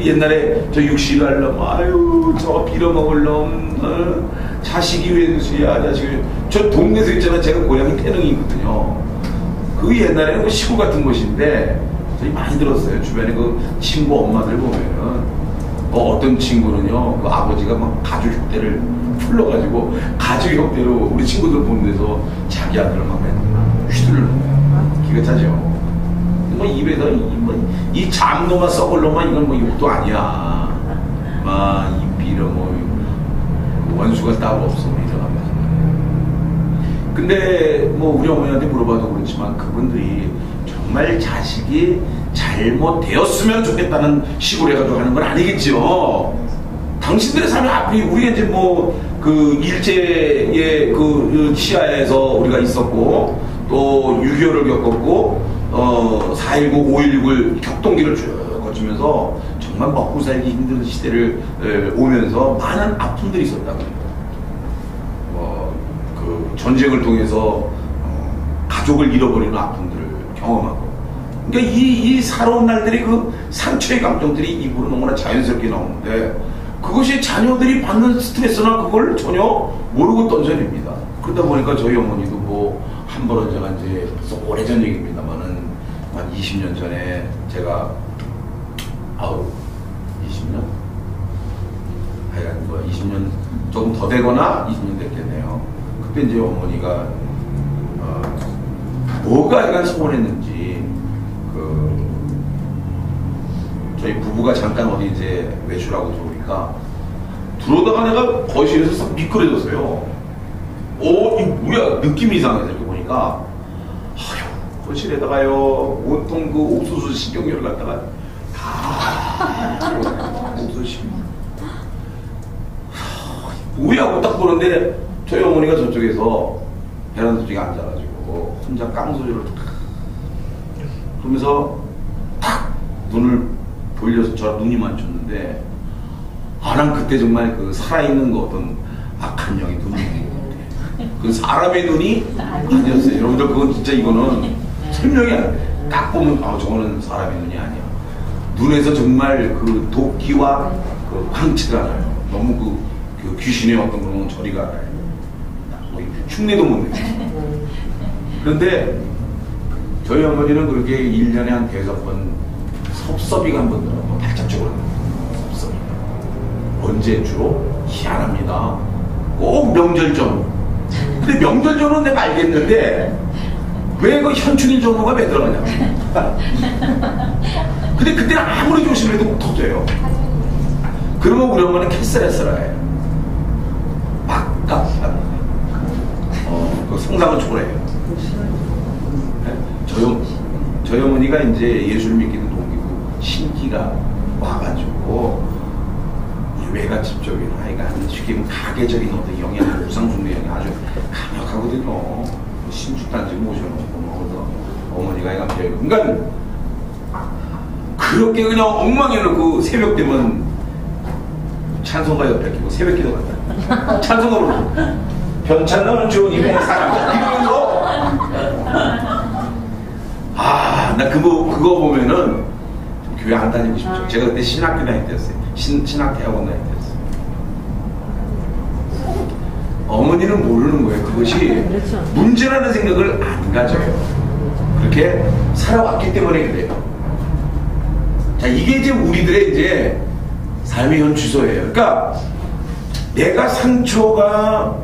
옛날에 저 육실할 놈. 아유 저 빌어먹을 놈. 자식이 왜 그러시야 자식이. 저 동네에서 있잖아. 제가 고향이 태릉이거든요. 그 옛날에는 그 시골 같은 곳인데 저희 많이 들었어요. 주변에 그 친구 엄마들 보면은 어떤 친구는요 그 아버지가 막 가족 흉대를 풀러가지고 가족 형태로 우리 친구들 보는 데서 자기 아들을 막 휘두르는 거야. 기가 차죠. 뭐 입에서 이 잡놈아 썩을 놈아 이건 뭐 욕도 아니야. 막 입비려 뭐 원수가 따로 없어 이러면서. 근데 뭐 우리 어머니한테 물어봐도 그렇지만 그분들이 정말 자식이 잘못되었으면 좋겠다는 식으로 해가지고 하는 건 아니겠죠. 당신들의 삶이 앞이 우리가 이제 뭐 그 일제의 그 시야에서 우리가 있었고 또 6.25를 겪었고 4.19, 5.16을 격동기를 쭉 거치면서 정말 먹고 살기 힘든 시대를 오면서 많은 아픔들이 있었다고 해요. 그 전쟁을 통해서 가족을 잃어버리는 아픔들을 경험하고. 그러니까 이 살아온 날들이 그 상처의 감정들이 입으로 너무나 자연스럽게 나오는데 그것이 자녀들이 받는 스트레스나 그걸 전혀 모르고 던져냅니다. 그러다 보니까 저희 어머니도 뭐 한 번은 제가 이제 오래전 얘기입니다만은 한 20년 전에 제가 20년? 하여간 뭐 20년 조금 더 되거나 20년 됐겠네요. 그때 이제 어머니가 뭐가 약간 서운했는지 저희 부부가 잠깐 어디 이제 외출하고 들어오니까 들어오다가 내가 거실에서 싹 미끄러졌어요. 이거 뭐야 느낌이 이상해서 이렇게 보니까 거실에다가요 온통 그 옥수수 식용유를 갖다가 다 옥수수 뭐야 하고 딱 보는데 저희 어머니가 저쪽에서 베란다 쪽에 앉아가지고 혼자 깡소리를 그러면서 탁 눈을 돌려서 저 눈이 마주쳤는데 난 그때 정말 그 살아있는 그 어떤 악한 영이 눈이 있는 것 같아요. 그 사람의 눈이 아니었어요. 여러분들 그건 진짜 이거는 설명이 안 돼. 딱 보면 저거는 사람의 눈이 아니야. 눈에서 정말 그 도끼와 그 광채가 나요. 너무 그 귀신의 어떤 그런 저리가 나요. 흉내도 못 내요. 그런데 저희 어머니는 그렇게 1년에 한 5번 섭섭이가 한 번 들어요. 발작적으로 섭섭이. 언제 주로? 희한합니다. 꼭 명절 전후. 근데 명절 전후는 내가 알겠는데 왜 그 현충일 전후가 왜 들어가냐. 근데 그때는 아무리 조심해도 꼭 터져요. 그러면 우리 엄마는 캐슬했어라요. 막갑 그 성당은 초래해요. 저희 어머니가 이제 예술 믿기는 동기고 신기가 와가지고 외갓집적인 아이가 쉽게 가계적인 어떤 영향을 우상숭배 영향이 아주 강력하거든요. 신축단지 모셔놓고 어머니가 애가 배우고 그러니까 그렇게 그냥 엉망해놓고 새벽 되면 찬송가 옆에 끼고 새벽기도 갔다. 찬송가 부르고 변찬 주님의 사랑 이러면서 나 그거 보면은 교회 안 다니고 싶죠. 제가 그때 신학교 다닐 때였어요. 신학대학원 다닐 때였어요. 어머니는 모르는 거예요. 그것이 그렇죠. 문제라는 생각을 안 가져요. 그렇게 살아왔기 때문에 그래요. 자, 이게 이제 우리들의 이제 삶의 현 주소예요. 그러니까 내가 상처가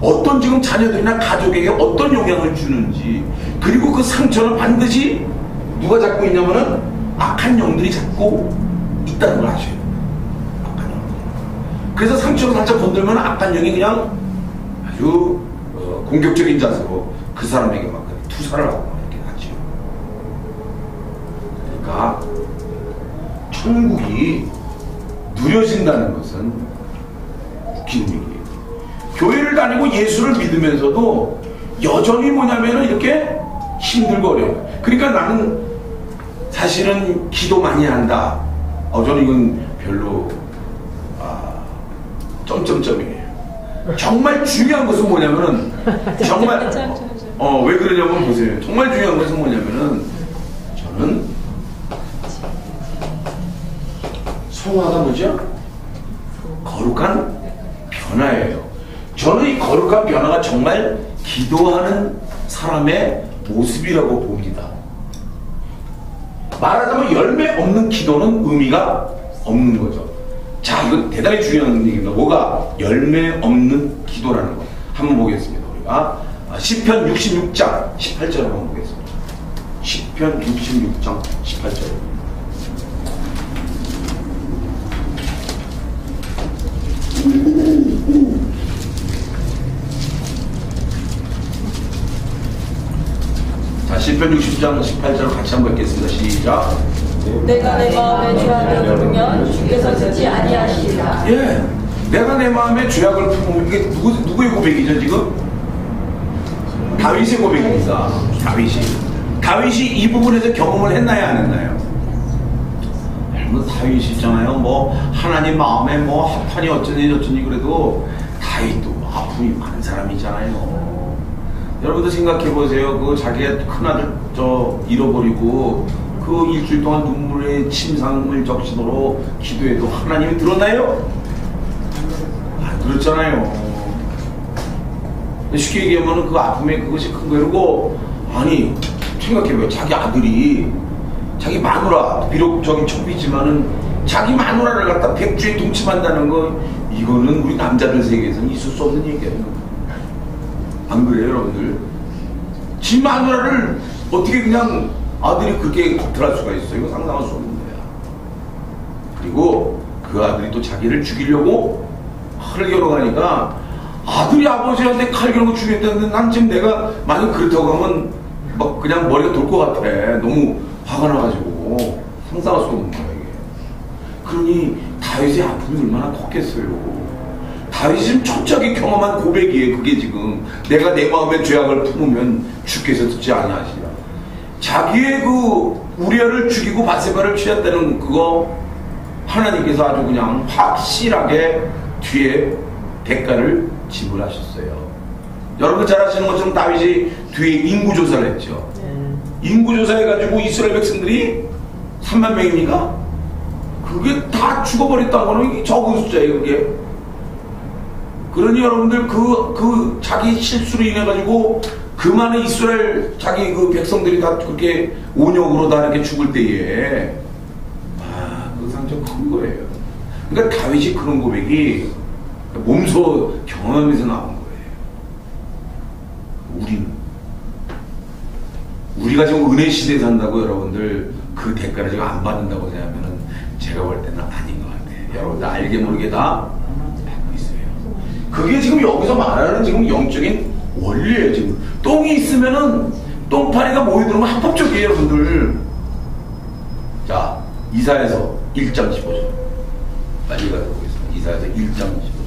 어떤 지금 자녀들이나 가족에게 어떤 영향을 주는지 그리고 그 상처는 반드시 누가 잡고 있냐면은 악한 영들이 잡고 있다는 걸 아셔야 돼요. 악한 영. 그래서 상처를 살짝 건들면 악한 영이 그냥 아주 공격적인 자세로 그 사람에게 막 투사를 하고 이렇게 하죠. 그러니까 천국이 누려진다는 것은 웃기는 얘기예요. 교회를 다니고 예수를 믿으면서도 여전히 뭐냐면은 이렇게 힘들고 어려워요. 그러니까 나는 사실은 기도 많이 한다. 저는 이건 별로 점점점이에요. 정말 중요한 것은 뭐냐면은 정말 왜 그러냐면 보세요. 정말 중요한 것은 뭐냐면은 저는 성화가 뭐죠? 거룩한 변화예요. 저는 이 거룩한 변화가 정말 기도하는 사람의 모습이라고 봅니다. 말하자면 열매 없는 기도는 의미가 없는 거죠. 자, 이거 대단히 중요한 얘기입니다. 뭐가 열매 없는 기도라는 거. 한번 보겠습니다. 우리가 시편 66장 18절 한번 보겠습니다. 시편 66장 18절. 자, 시편 60장 18절 같이 한번 읽겠습니다. 시작. 내가 내 마음에 죄악을 부르면 주께서 듣지 아니하시리라. 예, 내가 내 마음에 죄악을 품으면 이게 누구의 고백이죠 지금? 다윗의 고백입니다. 다윗이 이 부분에서 경험을 했나요, 안 했나요? 뭐 다윗이 있잖아요. 뭐 하나님 마음에 뭐 합판이 어쩌니 그래도 다윗도 아픔이 많은 사람이잖아요. 여러분도 생각해 보세요. 그 자기의 큰 아들 잃어버리고 그 일주일 동안 눈물의 침상을 적시도록 기도해도 하나님이 들었나요? 안 들었잖아요. 쉽게 얘기하면 그 아픔에 그것이 큰 거예요. 그리고 아니 생각해봐요. 자기 아들이 자기 마누라, 비록 저기 첩이지만은 자기 마누라를 갖다 백주에 동침한다는 거, 이거는 우리 남자들 세계에서는 있을 수 없는 얘기예요. 안 그래요, 여러분들? 지 마누라를 어떻게 그냥 아들이 그렇게 겁탈할 수가 있어요? 이거 상상할 수 없는 거야. 그리고 그 아들이 또 자기를 죽이려고 칼을 겨뤄가니까 아들이 아버지한테 칼 겨누고 죽였다는데 난 지금 내가 만약 그렇다고 하면 막 그냥 머리가 돌 것 같아. 너무 화가 나가지고 상상할 수 없는 거야 이게. 그러니 다윗의 아픔이 얼마나 컸겠어요. 다윗이 지금 초창기 경험한 고백이에요. 그게 지금 내가 내 마음에 죄악을 품으면 주께서 듣지 아니하시리라. 자기의 그 우리아를 죽이고 바세바를 취했다는 그거 하나님께서 아주 그냥 확실하게 뒤에 대가를 지불하셨어요. 여러분 잘 아시는 것처럼 다윗이 뒤에 인구조사를 했죠. 인구조사해가지고 이스라엘 백성들이 3만 명입니까? 그게 다 죽어버렸다는 거는 이게 적은 숫자예요, 그게. 그러니 여러분들 그 자기 실수로 인해가지고 그 많은 이스라엘 자기 그 백성들이 다 그렇게 온역으로 다 이렇게 죽을 때에 그 상처 큰 거예요. 그러니까 다윗이 그런 고백이 몸소 경험에서 나온 거예요. 우리가 지금 은혜 시대에 산다고 여러분들 그 대가를 지금 안 받는다고 생각하면은 제가 볼 때는 아닌 것 같아요. 여러분들 알게 모르게 다 받고 있어요. 그게 지금 여기서 말하는 지금 영적인 원리예요. 지금 똥이 있으면은 똥파리가 모여들면 합법적이에요, 여러분들. 자, 이사야서 1장 15절 빨리 가서 보겠습니다. 이사야서 1장 15절.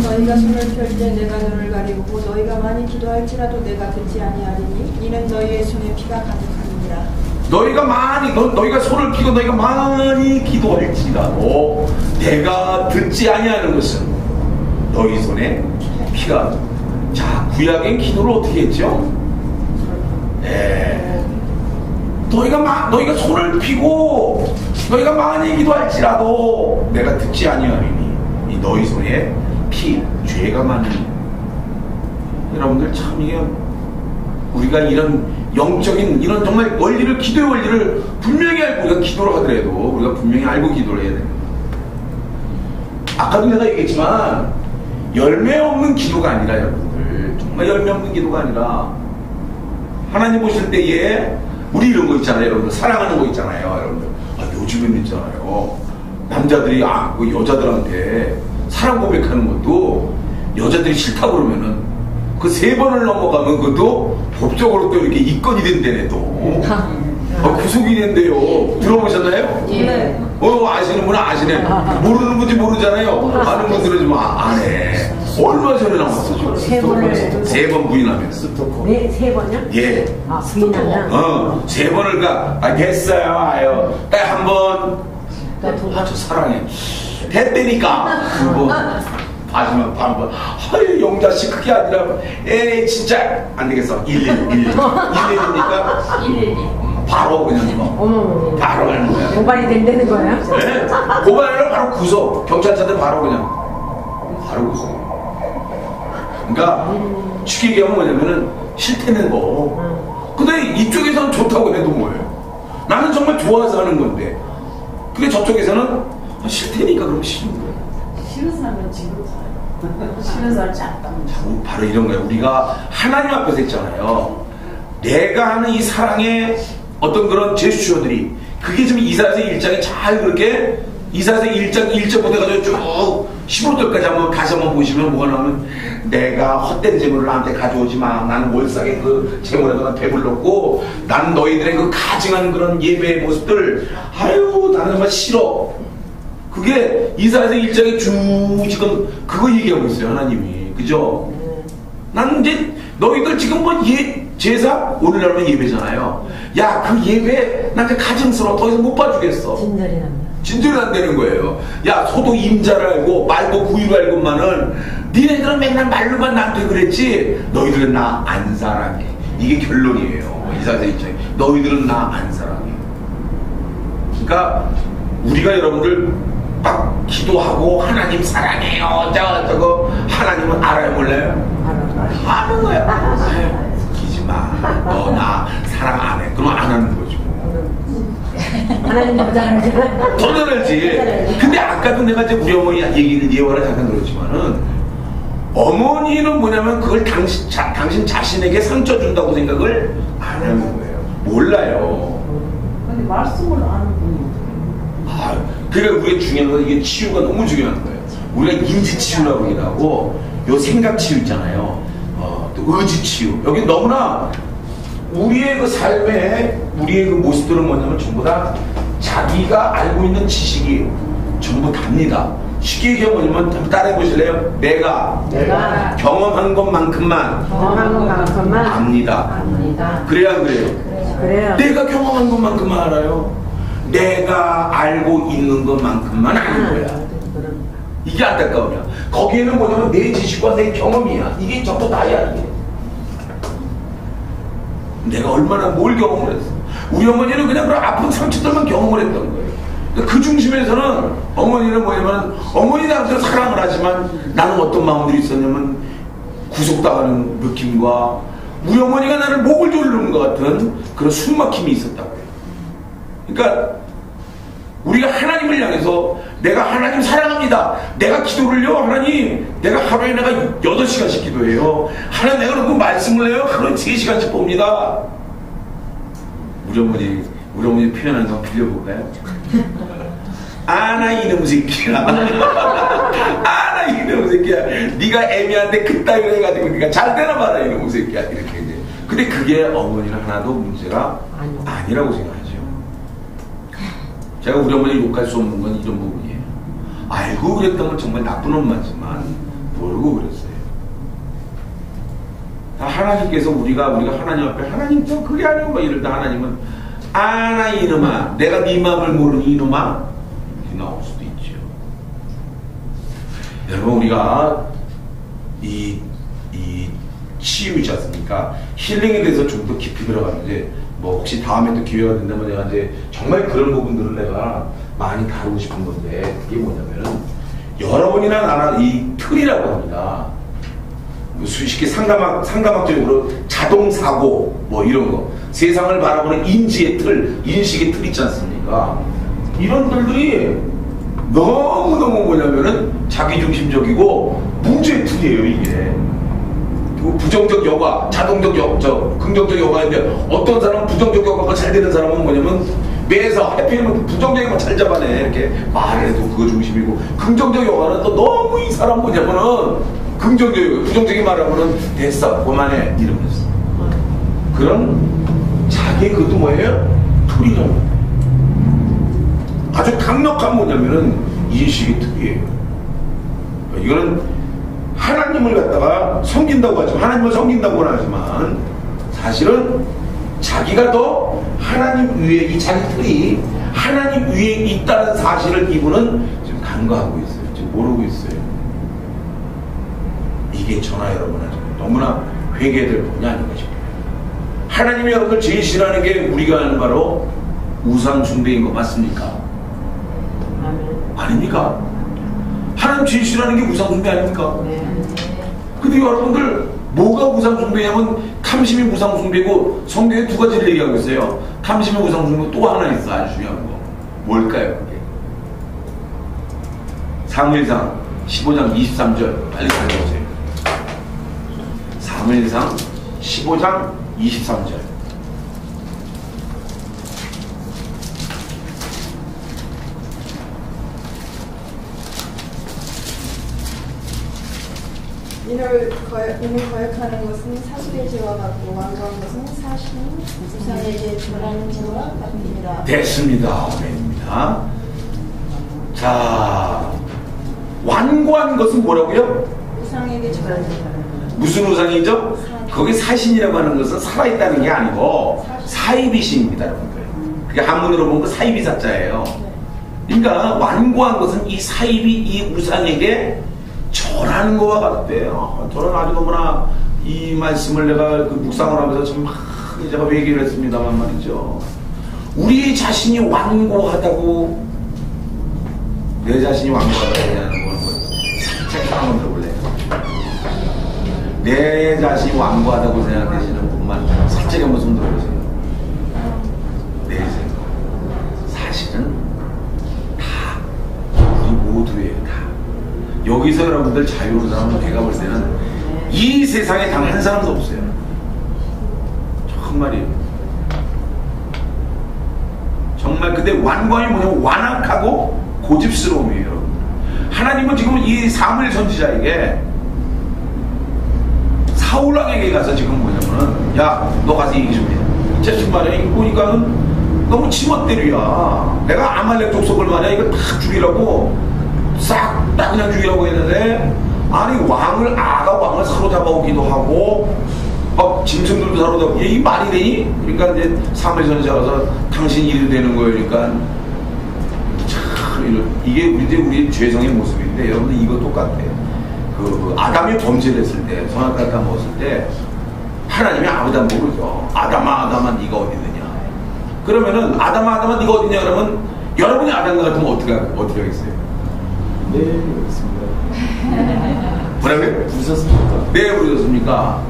너희가 손을 펼 때 내가 너를 가리고 너희가 많이 기도할지라도 내가 듣지 아니하리니 이는 너희의 손에 피가 가득하니라. 너희가 손을 펴고 너희가 많이 기도할지라도 내가 듣지 아니하는 것은 너희 손에 피가. 자, 구약의 기도를 어떻게 했죠? 너희가 손을 펴고 너희가 많이 기도할지라도 내가 듣지 아니하리니 이 너희 손에 피, 죄가 많으니. 여러분들 참 이게 우리가 이런 영적인 이런 정말 원리를, 기도의 원리를 분명히 알고 우리가 기도를 하더라도 우리가 분명히 알고 기도를 해야 됩니다. 아까도 내가 얘기했지만 열매 없는 기도가 아니라, 여러분들 정말 열매 없는 기도가 아니라 하나님 보실 때에 우리 이런 거 있잖아요. 여러분들 사랑하는 거 있잖아요. 여러분들 요즘에는 있잖아요. 남자들이 그 여자들한테 사랑 고백하는 것도 여자들이 싫다고 그러면은 그 3번을 넘어가면 그것도 법적으로 또 이렇게 입건이 된다네 또. 구속인인데요. 들어보셨나요? 예. 아시는 분은 아시네. 모르는 분이 모르잖아요. 아는 분들은 좀 안 해. 얼마 전에 나왔어, 지금. 세 번을. 3번 부인하면. 네, 세 번요? 예. 부인하면? 3번을 됐어요. 아유. 딱 한 번. 저 사랑해. 됐다니까. 2번. 마지막 반번. 아유, 영자씨, 그게 아니라. 에이, 진짜. 안 되겠어. 112. 112니까. 112. 바로 그냥 어머. 바로 가는 거야. 고발이 된다는 거야? 네? 고발하면 바로 구속. 경찰차들 바로 그냥. 바로 구속. 그러니까 쉽게 얘기하면 뭐냐면은 싫다는 거. 근데 이쪽에서는 좋다고 해도 뭐예요? 나는 정말 좋아서 하는 건데. 근데 저쪽에서는 싫다니까 그럼 싫은 거예요. 싫은 사람은 지금 살아요. 싫은 사람 짰다. 바로 이런 거예요. 우리가 하나님 앞에서 했잖아요. 내가 하는 이 사랑의 어떤 그런 제스처들이 그게 지금 이사야서 1장에 잘 그렇게 이사야서 1장 1절부터 해가지고 쭉 15절까지 한번 다시 한번 보시면 뭐가 나오면 내가 헛된 재물을 나한테 가져오지 마. 나는 월삭의 그 재물에다가 배불렀고 나는 너희들의 그 가증한 그런 예배의 모습들 아유 나는 정말 싫어. 그게 이사야서 1장에 쭉 지금 그거 얘기하고 있어요. 하나님이. 그죠? 나는 이제 너희들 지금 뭐 제사 오늘날은 예배잖아요. 야, 그 예배 나한테 가증스러워. 더 이상 못 봐주겠어. 진절이 납니다. 진절이 안 되는 거예요. 야, 소도 임자를 알고 말도 구유를 알고만은 니네들은 맨날 말로만 나한테 그랬지. 너희들은 나 안 사랑해. 이게 결론이에요. 이사야서 1장에 너희들은 나 안 사랑해. 그러니까 우리가 여러분들 막 기도하고 하나님 사랑해요. 저거 하나님은 알아요 몰라요? 아는 거야. 기지 마. 너 나 사랑 안 해. 그럼 안 하는 거죠. 하나님 더 잘하지. 더 잘하지. 근데 아까도 내가 이제 우리 어머니 얘기를 예화를 잠깐 들었지만은 어머니는 뭐냐면 그걸 당신 자신에게 상처 준다고 생각을 안 하는 거예요. 몰라요. 근데 말씀을 아는 분이 그러니까 우리가 중요한 건 이게 치유가 너무 중요한 거예요. 우리가 인지 치유라고 하기도 하고 요 생각 치유 있잖아요. 또 의지 치유. 여기 너무나 우리의 그 삶에 우리의 그 모습들은 뭐냐면 전부 다 자기가 알고 있는 지식이 전부 답니다. 쉽게 얘기하면 뭐냐면 한번 따라해 보실래요? 내가 경험한 것만큼만 압니다. 그래야 안 그래요? 그래요. 내가 경험한 것만큼만 알아요. 내가 알고 있는 것만큼만 아는 거야. 이게 안타까우냐. 거기에는 뭐냐면 내 지식과 내 경험이야. 이게 전부 나야. 이게. 내가 얼마나 뭘 경험을 했어. 우리 어머니는 그냥 그런 아픈 상처들만 경험을 했던 거예요. 그 중심에서는 어머니는 뭐냐면 어머니 나한테 사랑을 하지만 나는 어떤 마음들이 있었냐면 구속당하는 느낌과 우리 어머니가 나를 목을 조르는 것 같은 그런 숨막힘이 있었다고 해요. 그러니까 우리가 하나님을 향해서 내가 하나님 사랑합니다. 내가 기도를요 하나님 내가 하루에 내가 8시간씩 기도해요. 하나님 내가 그러고 말씀을 해요. 하루에 3시간씩 봅니다. 우리 어머니 표현하는 거 빌려볼까요? 아나 이놈 새끼야. 아나 이놈 새끼야. 네가 애미한테 그따위로 해가지고 네가 잘 되나 봐라 이놈 새끼야. 이렇게 이제. 근데 그게 어머니는 하나도 문제가 아니라고 생각하죠. 제가 우리 어머니 욕할 수 없는 건 이런 부분이에요. 알고 그랬던 건 정말 나쁜 엄마지만 모르고 그랬어요. 다 하나님께서 우리가 하나님 앞에 하나님 저 그게 아니고 막 이럴 때 하나님은 아나 이놈아 내가 네 마음을 모르는 이놈아 이렇게 나올 수도 있죠. 여러분 우리가 이 치유이지 않습니까? 힐링에 대해서 좀 더 깊이 들어가는데 뭐 혹시 다음에 또 기회가 된다면 내가 이제 정말 그런 부분들을 내가 많이 다루고 싶은 건데 그게 뭐냐면은 여러분이나 나나 이 틀이라고 합니다. 쉽게 상담학적으로 자동사고 뭐 이런 거 세상을 바라보는 인지의 틀, 인식의 틀 있지 않습니까? 이런 틀들이 너무너무 뭐냐면은 자기중심적이고 문제의 틀이에요 이게. 부정적 여가, 자동적 긍정적 여가인데 어떤 사람은 부정적 여가가 잘 되는 사람은 뭐냐면 매사 해피하면 부정적인 거 잘 잡아내 이렇게 말해도 그거 중심이고 긍정적 여가는 또 너무 이 사람 뭐냐면은 부정적인 말하면은 됐어 그만해 이러면서 그런 자기 그것도 뭐예요? 틀이라고. 아주 강력한 뭐냐면은 인식의 틀이에요. 이거는 하나님을 갖다가 섬긴다고 하지만, 하나님을 섬긴다고는 하지만 사실은 자기가 더 하나님 위에, 이 자기 틀이 하나님 위에 있다는 사실을 이분은 지금 간과하고 있어요. 지금 모르고 있어요. 이게 저나 여러분은 너무나 회개해야 될 부분이 아닌가 싶어요. 하나님이 여러분들 제일 싫어하는 게 우리가 하는 바로 우상 숭배인 거 맞습니까? 아닙니까? 하나님 제일 싫어하는 게 우상 숭배 아닙니까? 근데 여러분들 뭐가 우상 숭배냐면 탐심이 우상 숭배고, 성경에 두 가지를 얘기하고 있어요. 탐심이 우상 숭배고 또 하나 있어, 아주 중요한 거. 뭘까요? 그게? 사무엘상 15장 23절 빨리 읽어보세요. 사무엘상 15장 23절. 이를 거역하는 것은 사실의 죄와 같고 완고한 것은 사신 우상에게 전하는 죄와 같으니라. 됐습니다. 아멘입니다. 자, 완고한 것은 뭐라고요? 우상에게 전하는 죄. 무슨 우상이죠? 거기 사신이라고 하는 것은 살아있다는 게 아니고 사이비신입니다, 여러분들. 그게 한문으로 보면 그 사이비 사자예요. 그러니까 완고한 것은 이 사이비, 이 우상에게 절하는 것과 같대요. 저는 아주 너무나 이 말씀을 내가 그 묵상을 하면서 참 제가 얘기를 했습니다만 말이죠. 우리 자신이 완고하다고, 내 자신이 완고하다고 하는 건 살짝 한번 들어볼래요? 내 자신이 완고하다고 생각되시는 분만 살짝 한번 손 들어보세요. 내 생각. 사실은 다 우리 모두예요. 다. 여기서 여러분들 자유로운 사람은 제가 볼 때는 이 세상에 단 한 사람도 없어요. 정말이에요. 정말. 근데 완고함이 뭐냐면 완악하고 고집스러움이에요. 하나님은 지금 이 사무엘 선지자에게, 사울왕에게 가서 지금 뭐냐면은, 야, 너 가서 얘기 좀 해. 제 말이야. 이거 보니까는 너무 치멋대로야. 내가 아말렉 족속을 말이야 이거 다 죽이라고, 싹 다 그냥 죽이라고 했는데, 아니 아가 왕을 사로잡아오기도 하고 막 짐승들도 사로잡고, 이게 말이 되니? 그러니까 이제 사무엘 선지자가 가서 당신 일이 되는 거예요. 그러니까 참 이게 우리의 죄성의 모습인데, 여러분들 이거 똑같아요. 그 아담이 범죄를 했을 때, 선악과를 다 먹었을 때 하나님이 아무도 안 모르죠. 아담아 네가 어디 있느냐. 그러면은 아담아 네가 어디 있냐 그러면, 여러분이 아담 같으면 어떻게 하겠어요? 네, 그렇습니다. 뭐라고요? 부르셨습니까? 네, 부르셨습니까?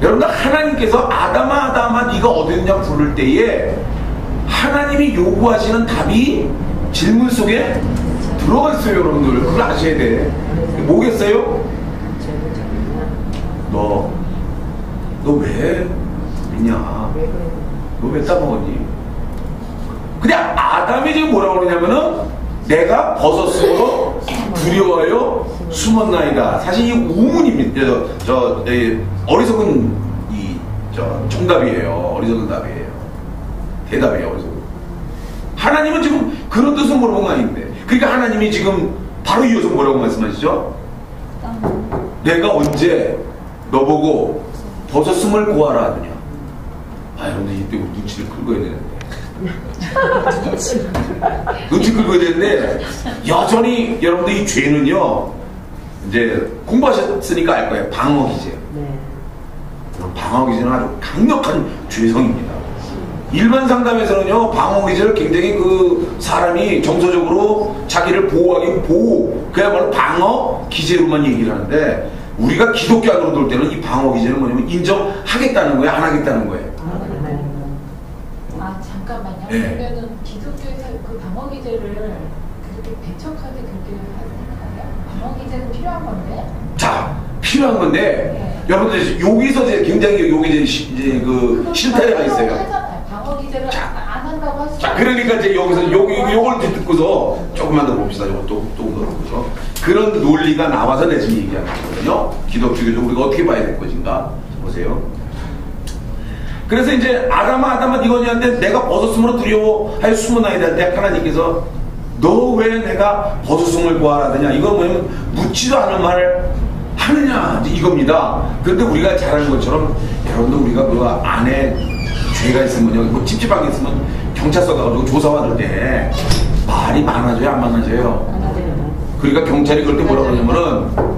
여러분들, 하나님께서 아담아 네가 어디 있느냐 부를 때에 하나님이 요구하시는 답이 질문 속에 들어가 있어요. 여러분들 그걸 아셔야 돼. 뭐겠어요? 너 왜 있냐? 너 왜 따먹었니? 근데 아담이 지금 뭐라고 그러냐면은, 내가 버섯으로 두려워하여 숨었나이다. 사실 이 우문입니다. 어리석은 정답이에요. 어리석은 답이에요. 대답이에요. 어리석은. 하나님은 지금 그런 뜻으로 물어본 거 아닌데, 그러니까 하나님이 지금 바로 이어서 뭐라고 말씀하시죠? 내가 언제 너보고 버섯음을 구하라 하느냐. 아, 여러분들 이때 우리 눈치를 긁어야 되는데. 눈치 긁어야 되는데, 여전히 여러분들 이 죄는요, 이제 공부하셨으니까 알 거예요. 방어기제요. 방어기제는 아주 강력한 죄성입니다. 일반 상담에서는요, 방어기제를 굉장히 그 사람이 정서적으로 자기를 보호하기 그야말로 방어기제로만 얘기를 하는데, 우리가 기독교 안으로 돌 때는 이 방어기제는 뭐냐면 인정하겠다는 거예요, 안 하겠다는 거예요. 잠깐만요. 네. 그러면은 기독교에서 그 방어기제를 그렇게 배척하게 그렇게 하나요? 방어기제는 필요한 건데? 자, 필요한 건데, 네. 여러분들 여기서 이제 굉장히 여기 이제 그 실패가 있어요. 하잖아요. 방어기제를 안 한다고 하시죠. 자, 그러니까 이제 여기서 요걸 듣고서 조금만 더 봅시다. 조금 더 보죠. 그런 논리가 나와서 내 지금 얘기하는 거거든요. 기독교적으로 우리가 어떻게 봐야 될 것인가 보세요. 그래서 이제 아담아 이거냐는데 내가 벗었으므로 두려워하여 숨어나야 될 때 하나님께서 너 왜 내가 벗었음을 구하라더냐. 이건 뭐냐면 묻지도 않은 말을 하느냐 이겁니다. 그런데 우리가 잘 아는 것처럼 여러분들 우리가 그 안에 죄가 있으면 뭐 찝찝한 게 있으면 경찰서 가가지고 조사받을 때 말이 많아져요 안 많아져요? 그러니까 경찰이 그럴 때 뭐라고 하냐면은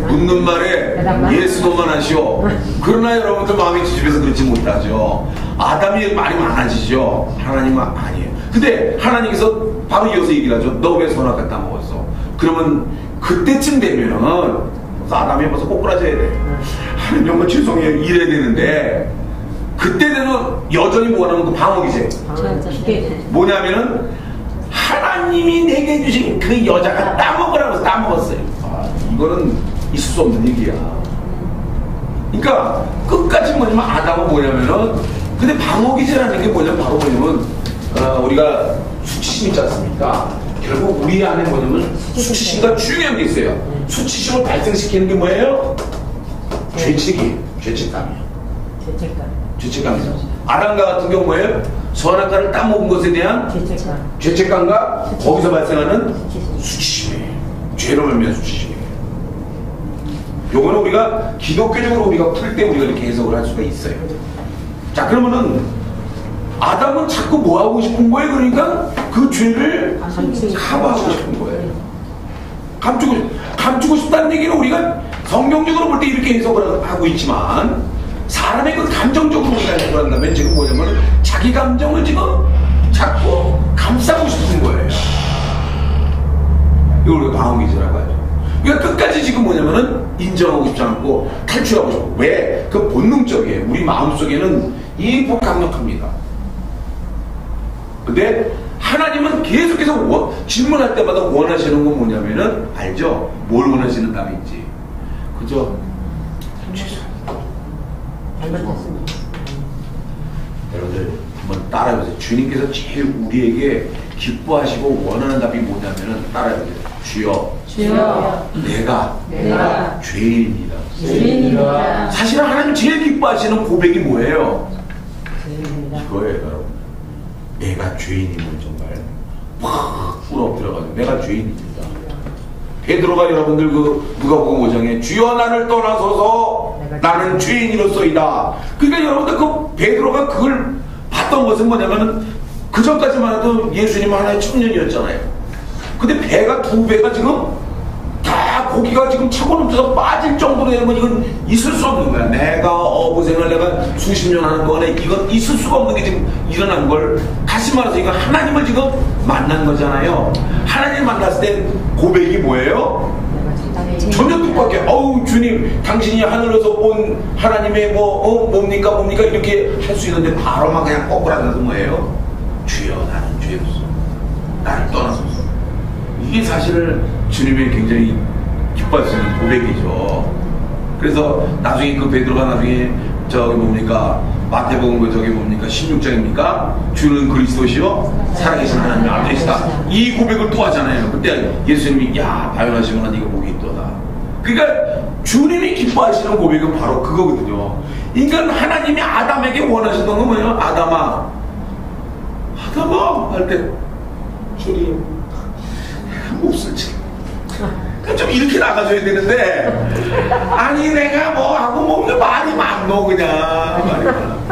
묻는 말에 예스노만 하시오. 그러나 여러분들 마음이 지집에서 그렇지 못하죠. 아담이 말이 많아지죠. 하나님은 아니에요. 근데 하나님께서 바로 이어서 얘기를 하죠. 너 왜 선악과 따먹었어? 그러면 그때쯤 되면은 아담이 벌써 꼬꾸라져야 돼. 하나님 정말 죄송해요 이래야 되는데 그때 되면 여전히 뭐하냐면 그 방어기제. 뭐냐면은 하나님이 내게 주신 그 여자가 따먹으라고 해서 따먹었어요. 이거는 있을 수 없는 얘기야. 그러니까 끝까지 뭐냐면 아담은 뭐냐면은 근데 방어기제라는 게 뭐냐면 바로 뭐냐면 우리가 수치심 있지 않습니까? 결국 우리 안에 뭐냐면 수치심과 중요한 게 있어요. 수치심을 발생시키는 게 뭐예요? 죄책이에요. 죄책감이에요. 죄책감이죠. 아담과 같은 경우 뭐예요? 선악과를 따먹은 것에 대한 죄책감과 거기서 발생하는 수치심이에요. 죄로 말미암은 수치심이에요. 요거는 우리가 기독교적으로 우리가 풀 때 우리가 이렇게 해석을 할 수가 있어요. 자 그러면은 아담은 자꾸 뭐 하고 싶은 거예요? 그러니까 그 죄를 커버하고 싶은 거예요. 감추고 싶다는 얘기는 우리가 성경적으로 볼 때 이렇게 해석을 하고 있지만 사람의 그 감정적으로 우리가 해석을 한다면 지금 뭐냐면 자기 감정을 지금 자꾸 감싸고 싶은 거예요. 이걸 우리가 방어기제라고 하죠. 그러니까 끝까지 지금 뭐냐면은 인정하고 싶지 않고 탈출하고 싶고 왜? 그 본능적이에요. 우리 마음속에는 이 강력합니다. 근데 하나님은 계속해서 질문할 때마다 원하시는 건 뭐냐면은 알죠? 뭘 원하시는 답인지. 그죠? 여러분들 한번 따라해보세요. 주님께서 제일 우리에게 기뻐하시고 원하는 답이 뭐냐면은 따라해보세요. 주여 내가 죄인입니다. 사실은 하나님 제일 기뻐하시는 고백이 뭐예요? 이거예요 여러분. 내가 죄인임을 정말 팍 엎드려가지고 내가 죄인입니다. 베드로가 여러분들 그 누가복음 5장에 주여 나를 떠나소서 나는 죄인이로소이다. 그러니까 여러분들 그 베드로가 그걸 봤던 것은 뭐냐면은 그 전까지만 해도 예수님은 하나의 청년이었잖아요. 근데 배가 두 배가 지금 다 고기가 지금 차고 넘쳐서 빠질 정도로 되면 이건 있을 수 없는 거야. 내가 어부생을 내가 수십 년 하는 동안에 이건 있을 수가 없는 게 지금 일어난 걸 다시 말해서 이거 하나님을 지금 만난 거잖아요. 하나님 만났을 때 고백이 뭐예요? 전혀 뜻밖의 어우 주님 당신이 하늘에서 온 하나님의 뭡니까 이렇게 할 수 있는데 바로만 그냥 꼬꾸라져서 뭐예요? 주여 나는 죄였어. 나를 떠나소서. 이게 사실 주님의 굉장히 기뻐하시는 고백이죠. 그래서 나중에 그 베드로가 나중에 저기 뭡니까 마태복음 그 저기 뭡니까 16장입니까? 주는 그리스도시요 살아계신 하나님의 아들이시다. 이 고백을 또 하잖아요. 그때 예수님이 야 바요나시구나 네가 복이 있도다. 그러니까 주님이 기뻐하시는 고백은 바로 그거거든요. 그러니까 하나님이 아담에게 원하시던 건 뭐예요? 아담아 할 때 주님 몹쓸지 좀 이렇게 나가줘야 되는데 아니 내가 뭐 하고 먹는 말이 많노 그냥